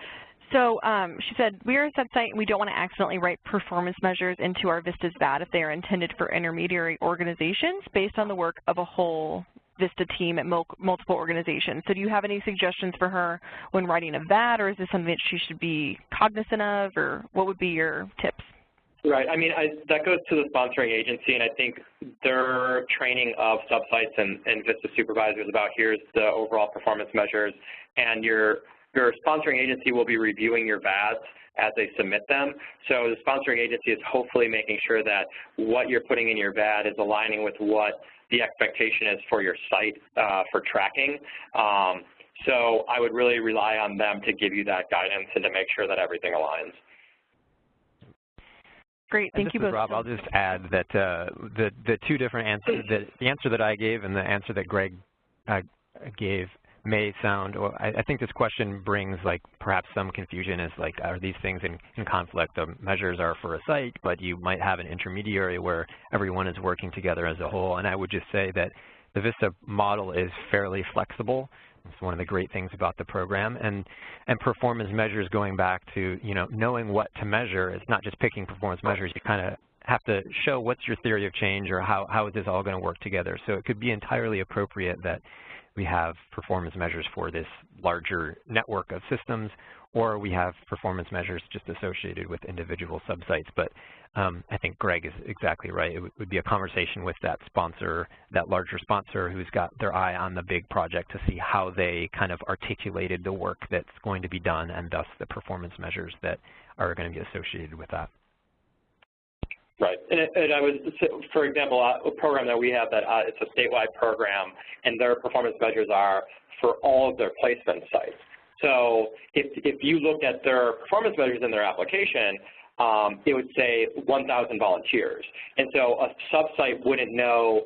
So she said, we are a subsite and we don't want to accidentally write performance measures into our VISTA's VAD if they are intended for intermediary organizations based on the work of a whole VISTA team at multiple organizations. So do you have any suggestions for her when writing a VAD, or is this something that she should be cognizant of, or what would be your tips? Right. I mean, that goes to the sponsoring agency, and I think their training of subsites and VISTA supervisors about here's the overall performance measures, and your sponsoring agency will be reviewing your VADs as they submit them. So the sponsoring agency is hopefully making sure that what you're putting in your VAD is aligning with what the expectation is for your site for tracking. So I would really rely on them to give you that guidance and to make sure that everything aligns. Great, thank you both. Rob, I'll just add that the two different answers, the answer that I gave and the answer that Greg gave may sound, or I think this question brings perhaps some confusion as are these things in conflict? The measures are for a site, but you might have an intermediary where everyone is working together as a whole. And I would just say that the VISTA model is fairly flexible. It's one of the great things about the program. And performance measures, going back to knowing what to measure, it's not just picking performance measures. You kind of have to show what's your theory of change or how is this all going to work together. So it could be entirely appropriate that we have performance measures for this larger network of systems, or we have performance measures just associated with individual subsites. But I think Greg is exactly right. It would be a conversation with that sponsor, that larger sponsor who's got their eye on the big project to see how they kind of articulated the work that's going to be done and thus the performance measures that are going to be associated with that. Right, and I would, for example, a program that we have that it's a statewide program, and their performance measures are for all of their placement sites. So if you looked at their performance measures in their application, it would say 1,000 volunteers, and so a sub-site wouldn't know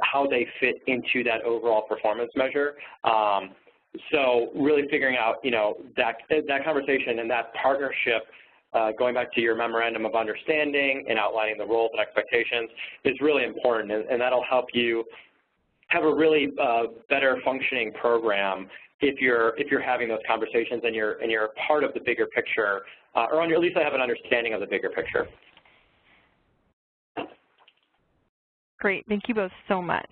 how they fit into that overall performance measure. So really figuring out, that conversation and that partnership. Going back to your memorandum of understanding and outlining the roles and expectations is really important, and that'll help you have a really better functioning program if you're having those conversations and you're part of the bigger picture, or at least have an understanding of the bigger picture. Great, thank you both so much.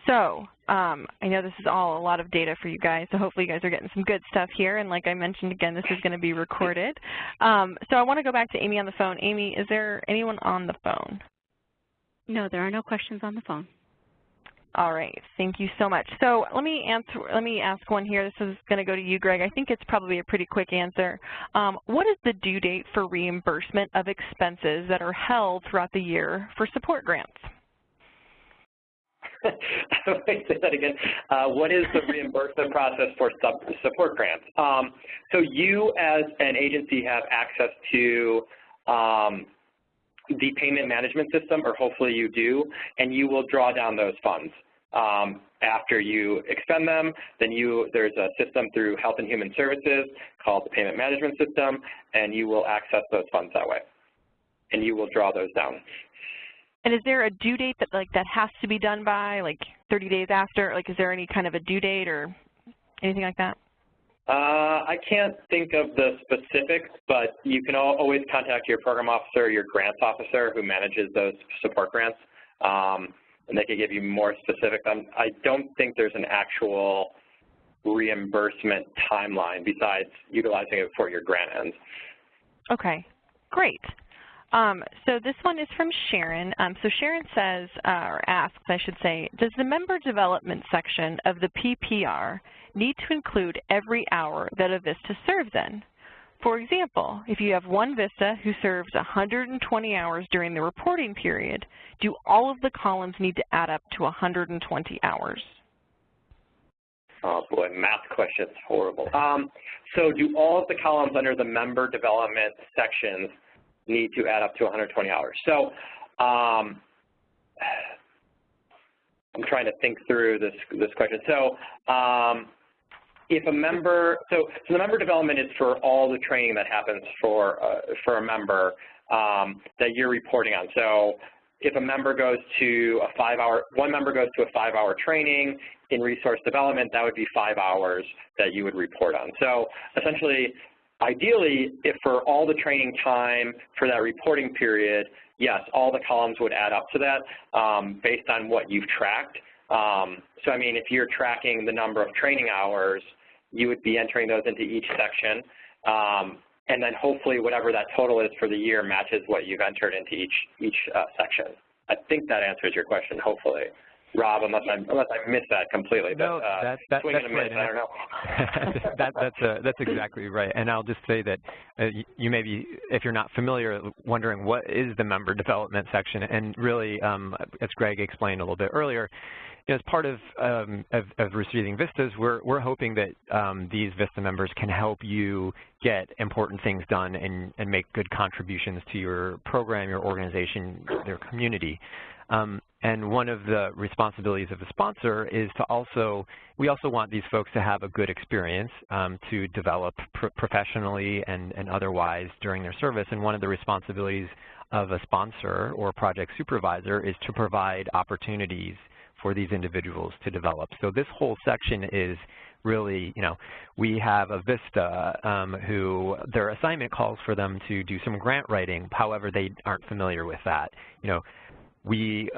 So I know this is all a lot of data for you guys, so hopefully you guys are getting some good stuff here. And like I mentioned, again, this is going to be recorded. So I want to go back to Amy on the phone. Amy, is there anyone on the phone? No, there are no questions on the phone. All right, thank you so much. So let me ask one here. This is going to go to you, Greg. I think it's probably a pretty quick answer. What is the due date for reimbursement of expenses that are held throughout the year for support grants? Let me say that again. What is the reimbursement process for support grants? So you as an agency have access to the payment management system, or hopefully you do, and you will draw down those funds. After you expend them, then there's a system through Health and Human Services called the Payment Management System, and you will access those funds that way, and you will draw those down. And is there a due date that has to be done by, 30 days after? Is there any kind of a due date or anything like that? I can't think of the specifics, but you can always contact your program officer or your grants officer who manages those support grants, and they can give you more specifics. I don't think there's an actual reimbursement timeline besides utilizing it for your grant ends. Okay, great. So this one is from Sharon. So Sharon says, or asks, I should say, does the member development section of the PPR need to include every hour that a VISTA serves in? For example, if you have one VISTA who serves 120 hours during the reporting period, do all of the columns need to add up to 120 hours? Oh boy, math questions, horrible. So do all of the columns under the member development sections need to add up to 120 hours? So I'm trying to think through this question. So if a member, so the member development is for all the training that happens for a member that you're reporting on. So if a member goes to one member goes to a 5-hour training in resource development, that would be 5 hours that you would report on. So essentially, ideally, if for all the training time for that reporting period, yes, all the columns would add up to that based on what you've tracked. So, I mean, if you're tracking the number of training hours, you would be entering those into each section. And then hopefully whatever that total is for the year matches what you've entered into each section. I think that answers your question, hopefully. Rob, unless I missed that completely. No, but, that's right. I don't know. that's exactly right. And I'll just say that you may be, if you're not familiar, wondering what is the member development section. And really, as Greg explained a little bit earlier, as part of receiving VISTAs, we're hoping that these VISTA members can help you get important things done and make good contributions to your program, your organization, their community. And one of the responsibilities of the sponsor is to we also want these folks to have a good experience to develop professionally and otherwise during their service. And one of the responsibilities of a sponsor or project supervisor is to provide opportunities for these individuals to develop. So this whole section is really, we have a VISTA who their assignment calls for them to do some grant writing. However, they aren't familiar with that. We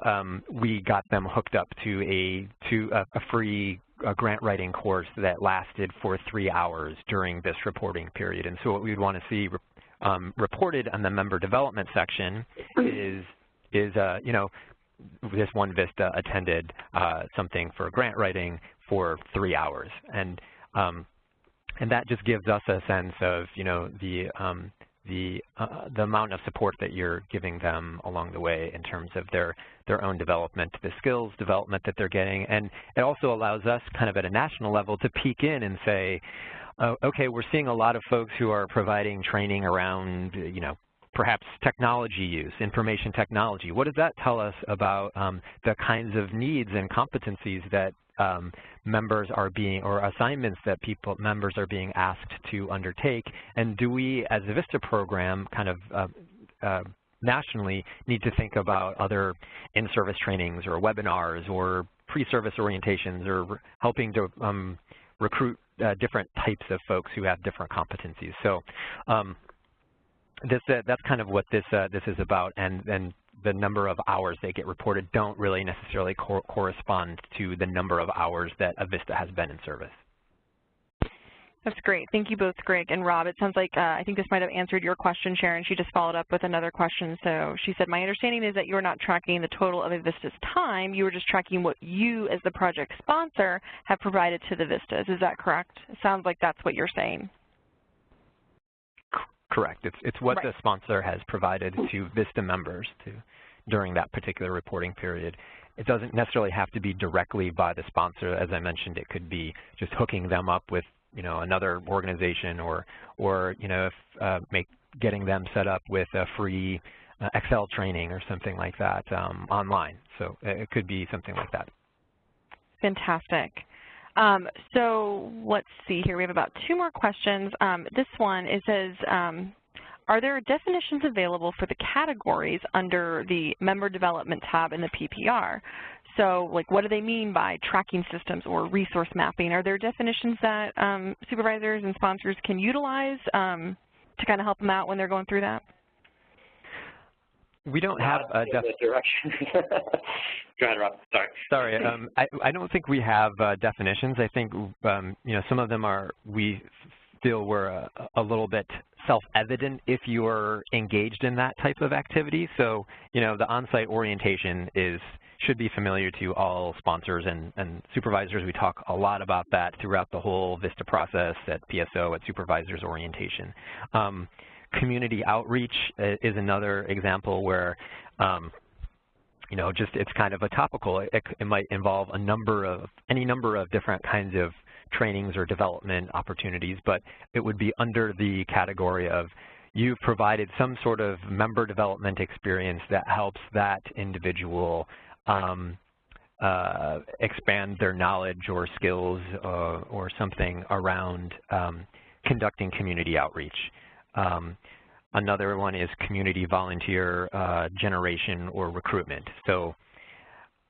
got them hooked up to a free grant writing course that lasted for 3 hours during this reporting period. And so what we would want to see reported on the member development section is this one VISTA attended something for grant writing for 3 hours, and that just gives us a sense of the amount of support that you're giving them along the way in terms of their own development, the skills development that they're getting. And it also allows us kind of at a national level to peek in and say, okay, we're seeing a lot of folks who are providing training around, perhaps technology use, information technology. What does that tell us about the kinds of needs and competencies that members are being, or assignments that members are being asked to undertake? And do we, as a VISTA program, kind of nationally, need to think about other in-service trainings or webinars or pre-service orientations or helping to recruit different types of folks who have different competencies? So that's kind of what this is about, and the number of hours they get reported don't really necessarily correspond to the number of hours that a VISTA has been in service. That's great. Thank you both, Greg and Rob. It sounds like I think this might have answered your question, Sharon. She just followed up with another question. So she said, my understanding is that you're not tracking the total of a VISTA's time. You were just tracking what you, as the project sponsor, have provided to the VISTAs. Is that correct? It sounds like that's what you're saying. Correct. It's what the sponsor has provided to VISTA members during that particular reporting period. It doesn't necessarily have to be directly by the sponsor. As I mentioned, it could be just hooking them up with another organization, or getting them set up with a free Excel training or something like that online. So it could be something like that. Fantastic. So let's see here. We have about 2 more questions. This one, it says, are there definitions available for the categories under the Member Development tab in the PPR? So, like, what do they mean by tracking systems or resource mapping? Are there definitions that supervisors and sponsors can utilize to kind of help them out when they're going through that? We don't have a direction. Go ahead, Rob. Sorry. I don't think we have definitions. I think some of them we feel were a little bit self-evident if you are engaged in that type of activity. So the on-site orientation should be familiar to all sponsors and supervisors. We talk a lot about that throughout the whole VISTA process at PSO, at supervisors orientation. Community outreach is another example where, it's kind of a topical. It might involve any number of different kinds of trainings or development opportunities, but it would be under the category of you've provided some sort of member development experience that helps that individual expand their knowledge or skills or something around conducting community outreach. Another one is community volunteer generation or recruitment. So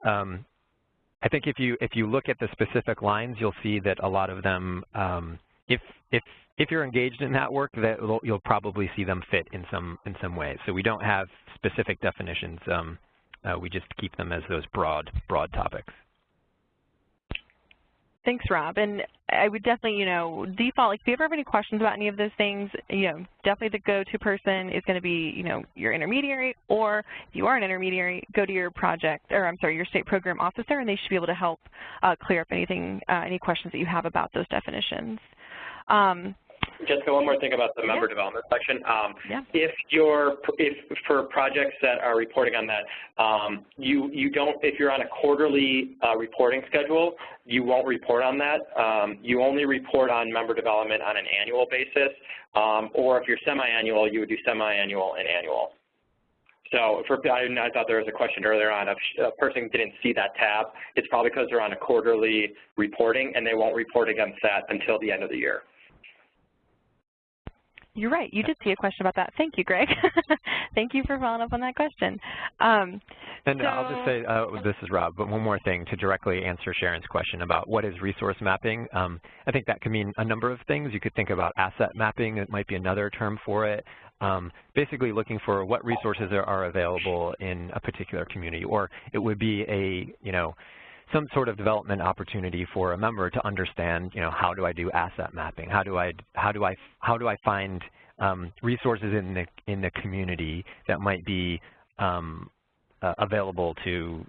I think if you look at the specific lines, you'll see that a lot of them, if you're engaged in that work, you'll probably see them fit in some way. So we don't have specific definitions. We just keep them as those broad topics. Thanks, Rob. And I would definitely, default, like if you ever have any questions about any of those things, definitely the go-to person is going to be, your intermediary, or if you are an intermediary, go to your your state program officer, and they should be able to help clear up any questions that you have about those definitions. Jessica, one more thing about the member development section. If for projects that are reporting on that, if you're on a quarterly reporting schedule, you won't report on that. You only report on member development on an annual basis, or if you're semi-annual, you would do semi-annual and annual. So I thought there was a question earlier on if a person didn't see that tab, it's probably because they're on a quarterly reporting and they won't report against that until the end of the year. You're right. You did see a question about that. Thank you, Greg. Thank you for following up on that question. And I'll just say, this is Rob, but one more thing to directly answer Sharon's question about what is resource mapping. I think that can mean a number of things. You could think about asset mapping. It might be another term for it. Basically looking for what resources are available in a particular community, or it would be a, some sort of development opportunity for a member to understand, how do I do asset mapping? How do I find resources in the community that might be available to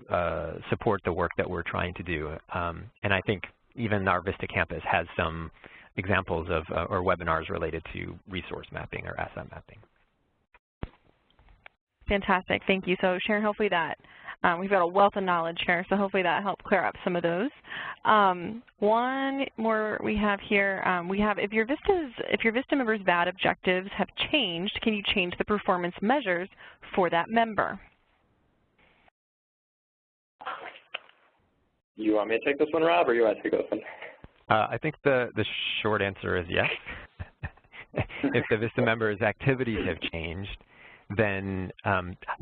support the work that we're trying to do? And I think even our VISTA campus has some examples of or webinars related to resource mapping or asset mapping. Fantastic, thank you. So Sharon, hopefully that we've got a wealth of knowledge here, so hopefully that helped clear up some of those. One more we have here. If your VISTA members' VAD objectives have changed, can you change the performance measures for that member? You want me to take this one, Rob, or you want to take this one? I think the short answer is yes. If the VISTA members' activities have changed, then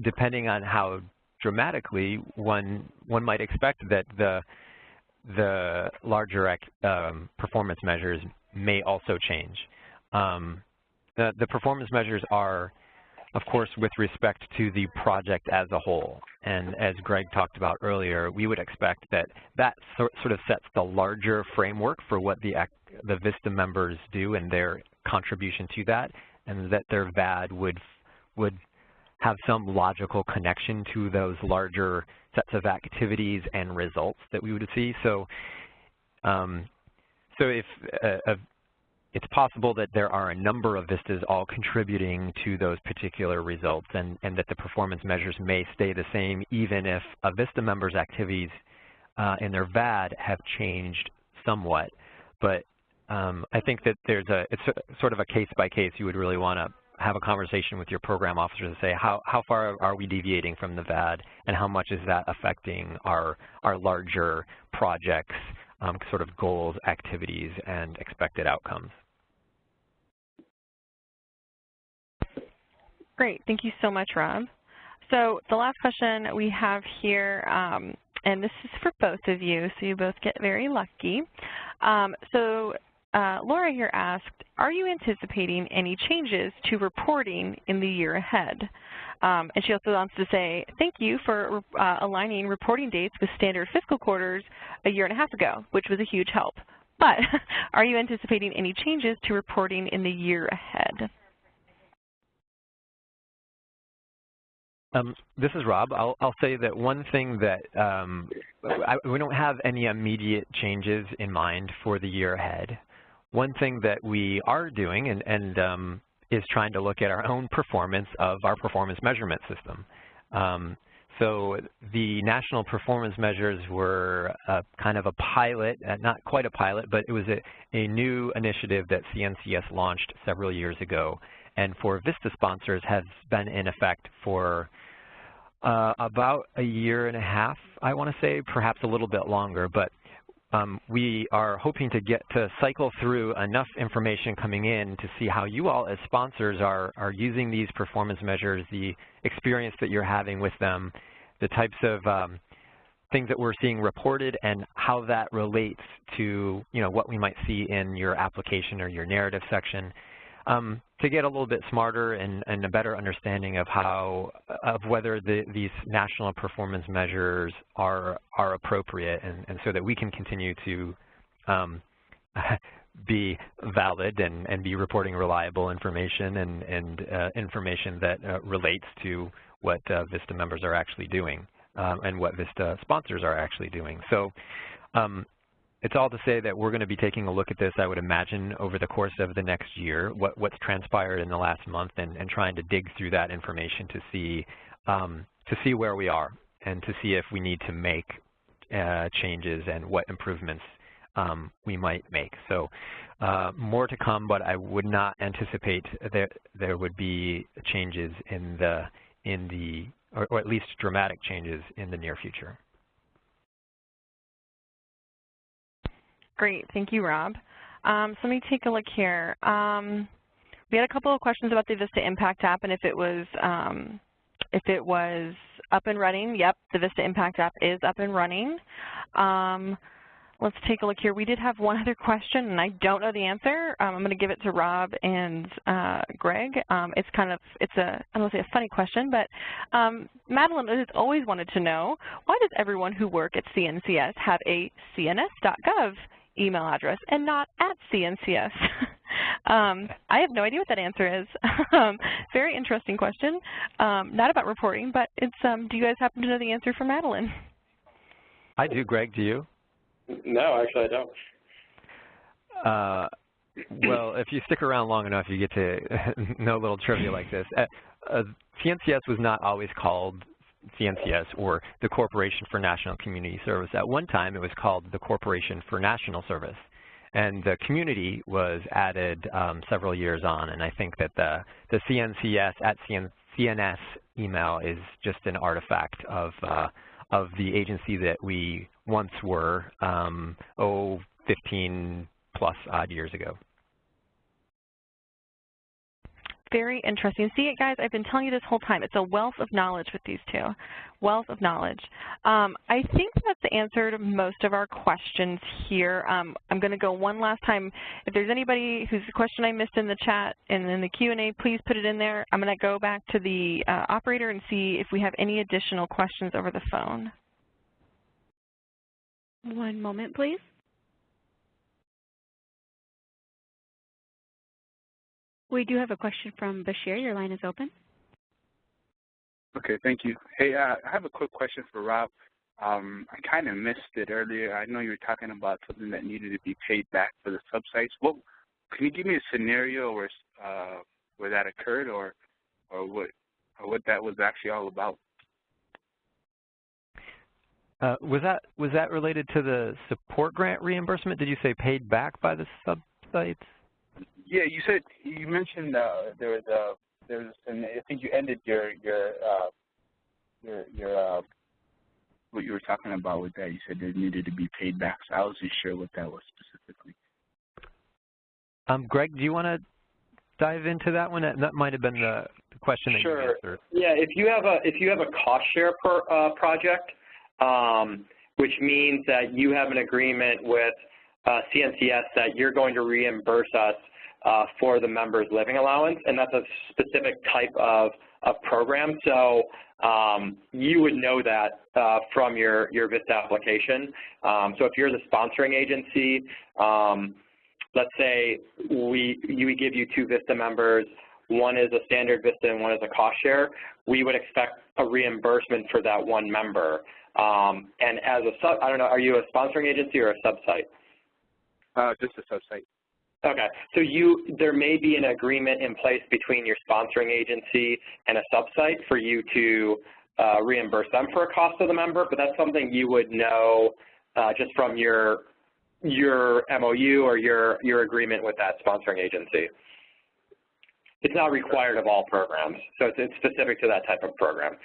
depending on how dramatically, one might expect that the larger performance measures may also change. The performance measures are, of course, with respect to the project as a whole. And as Greg talked about earlier, we would expect that that sort of sets the larger framework for what the VISTA members do and their contribution to that, and that their VAD would have some logical connection to those larger sets of activities and results that we would see. So, if it's possible that there are a number of VISTAs all contributing to those particular results, and that the performance measures may stay the same even if a VISTA member's activities in their VAD have changed somewhat. But I think that it's sort of a case by case. You would really want to have a conversation with your program officer to say how far are we deviating from the VAD, and how much is that affecting our larger projects, sort of goals, activities, and expected outcomes. Great, thank you so much, Rob. So the last question we have here, and this is for both of you, so you both get very lucky. Laura here asked, are you anticipating any changes to reporting in the year ahead? And she also wants to say, thank you for aligning reporting dates with standard fiscal quarters a year and a half ago, which was a huge help. But are you anticipating any changes to reporting in the year ahead? This is Rob. I'll say that one thing that we don't have any immediate changes in mind for the year ahead. One thing that we are doing and is trying to look at our own performance of our performance measurement system. So the national performance measures were kind of a pilot, not quite a pilot, but it was a new initiative that CNCS launched several years ago, and for VISTA sponsors has been in effect for about a year and a half, I want to say, perhaps a little bit longer. But we are hoping to get to cycle through enough information coming in to see how you all as sponsors are using these performance measures, the experience that you're having with them, the types of things that we're seeing reported, and how that relates to what we might see in your application or your narrative section, to get a little bit smarter and a better understanding of whether these national performance measures are appropriate, and so that we can continue to be valid and be reporting reliable information and information that relates to what VISTA members are actually doing and what VISTA sponsors are actually doing. So it's all to say that we're going to be taking a look at this, I would imagine, over the course of the next year, what's transpired in the last month, and trying to dig through that information to see where we are and to see if we need to make changes and what improvements we might make. So more to come, but I would not anticipate that there would be changes or at least dramatic changes in the near future. Great, thank you, Rob. So let me take a look here. We had a couple of questions about the VISTA Impact app and if it was up and running. Yep, the VISTA Impact app is up and running. Let's take a look here. We did have one other question, and I don't know the answer. I'm going to give it to Rob and Greg. It's kind of, I don't want to say a funny question, but Madeline has always wanted to know, why does everyone who work at CNCS have a cns.gov email address and not at CNCS? I have no idea what that answer is. Very interesting question. Not about reporting, but it's, do you guys happen to know the answer for Madeline? I do. Greg, do you? No, actually I don't. Well, if you stick around long enough, you get to know a little trivia like this. CNCS was not always called CNCS or the Corporation for National Community Service. At one time, it was called the Corporation for National Service. And the community was added several years on, and I think that the CNCS at CNS email is just an artifact of the agency that we once were, 15 plus odd years ago. Very interesting. See it, guys? I've been telling you this whole time. It's a wealth of knowledge with these two. Wealth of knowledge. I think that's answered most of our questions here. I'm going to go one last time. If there's anybody whose question I missed in the chat and in the Q&A, please put it in there. I'm going to go back to the operator and see if we have any additional questions over the phone. One moment, please. We do have a question from Bashir. Your line is open. Okay, thank you. Hey, I have a quick question for Rob. I kind of missed it earlier. I know you were talking about something that needed to be paid back for the sub-sites. Can you give me a scenario where that occurred, or what that was actually all about? Was that related to the support grant reimbursement? Did you say paid back by the sub-sites? Yeah, you mentioned there was I think you ended your what you were talking about with that. You said there needed to be paid back, so I wasn't sure what that was specifically. Greg, do you want to dive into that one? That might have been the question that you answered. Yeah, if you have a cost share project, which means that you have an agreement with CNCS that you're going to reimburse us for the member's living allowance, and that's a specific type of program. So you would know that from your VISTA application. So if you're the sponsoring agency, let's say we give you 2 VISTA members, one is a standard VISTA and one is a cost share, we would expect a reimbursement for that one member. And as a I don't know, are you a sponsoring agency or a sub-site? Just a sub-site. Okay, so there may be an agreement in place between your sponsoring agency and a sub-site for you to reimburse them for a cost of the member, but that's something you would know just from your MOU or your agreement with that sponsoring agency. It's not required of all programs, so it's specific to that type of program.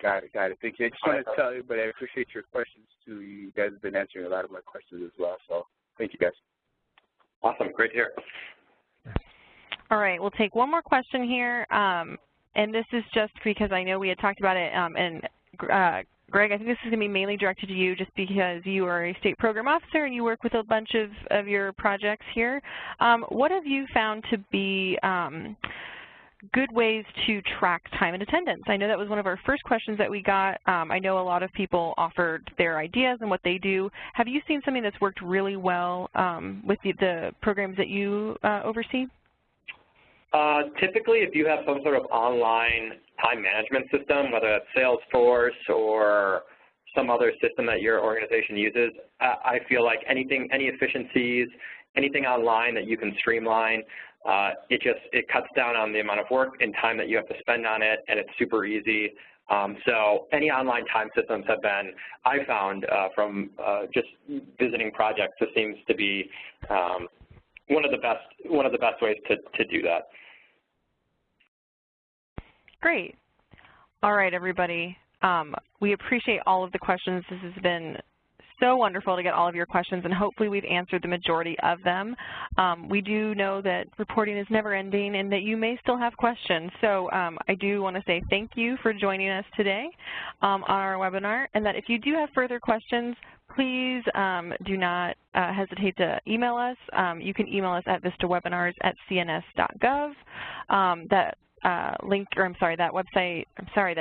Got it. Thank you. I just wanted to tell you, but I appreciate your questions too. You guys have been answering a lot of my questions as well, so thank you guys. Awesome, great to hear. All right, we'll take one more question here, and this is just because I know we had talked about it, and Greg, I think this is going to be mainly directed to you just because you are a state program officer and you work with a bunch of your projects here. What have you found to be good ways to track time and attendance? I know that was one of our first questions that we got. I know a lot of people offered their ideas and what they do. Have you seen something that's worked really well with the programs that you oversee? Typically, if you have some sort of online time management system, whether it's Salesforce or some other system that your organization uses, I feel like any efficiencies, anything online that you can streamline, it cuts down on the amount of work and time that you have to spend on it, and it's super easy. So any online time systems have been, I found from just visiting projects, this seems to be one of the best ways to do that. Great. All right, everybody. We appreciate all of the questions. This has been so wonderful to get all of your questions, and hopefully we've answered the majority of them. We do know that reporting is never ending and that you may still have questions. So I do want to say thank you for joining us today on our webinar, and that if you do have further questions, please do not hesitate to email us. You can email us at vistawebinars@cns.gov. That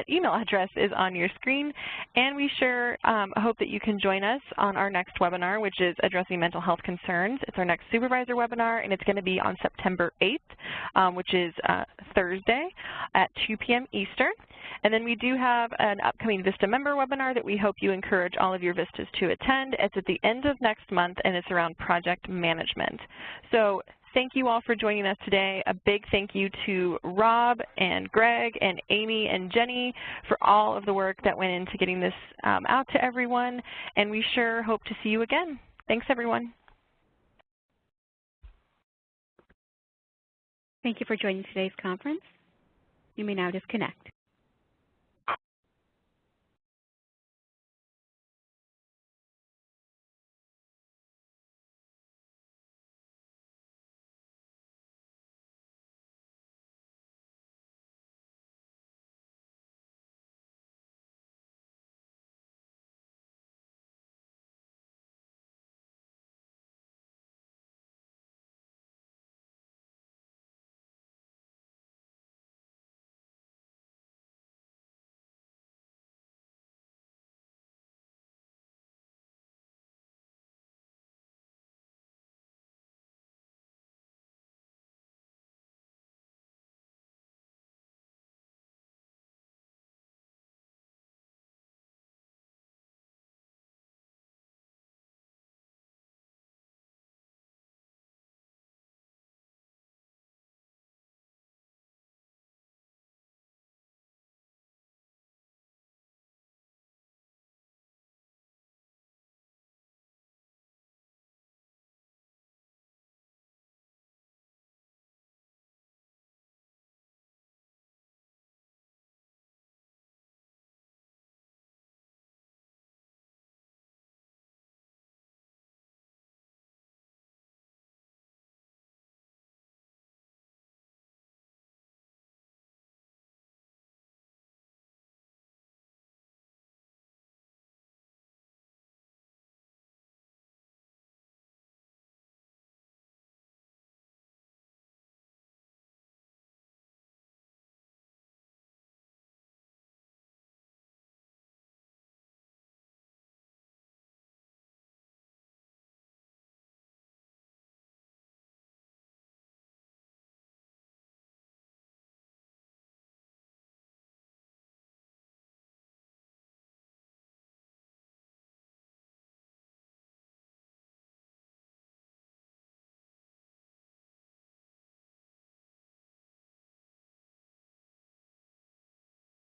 email address is on your screen, and we sure hope that you can join us on our next webinar, which is Addressing Mental Health Concerns. It's our next supervisor webinar, and it's going to be on September 8th, which is Thursday at 2 p.m. Eastern. And then we do have an upcoming VISTA member webinar that we hope you encourage all of your VISTAs to attend. It's at the end of next month, and it's around project management. So thank you all for joining us today. A big thank you to Rob and Greg and Amy and Jenny for all of the work that went into getting this out to everyone, and we sure hope to see you again. Thanks, everyone. Thank you for joining today's conference. You may now disconnect.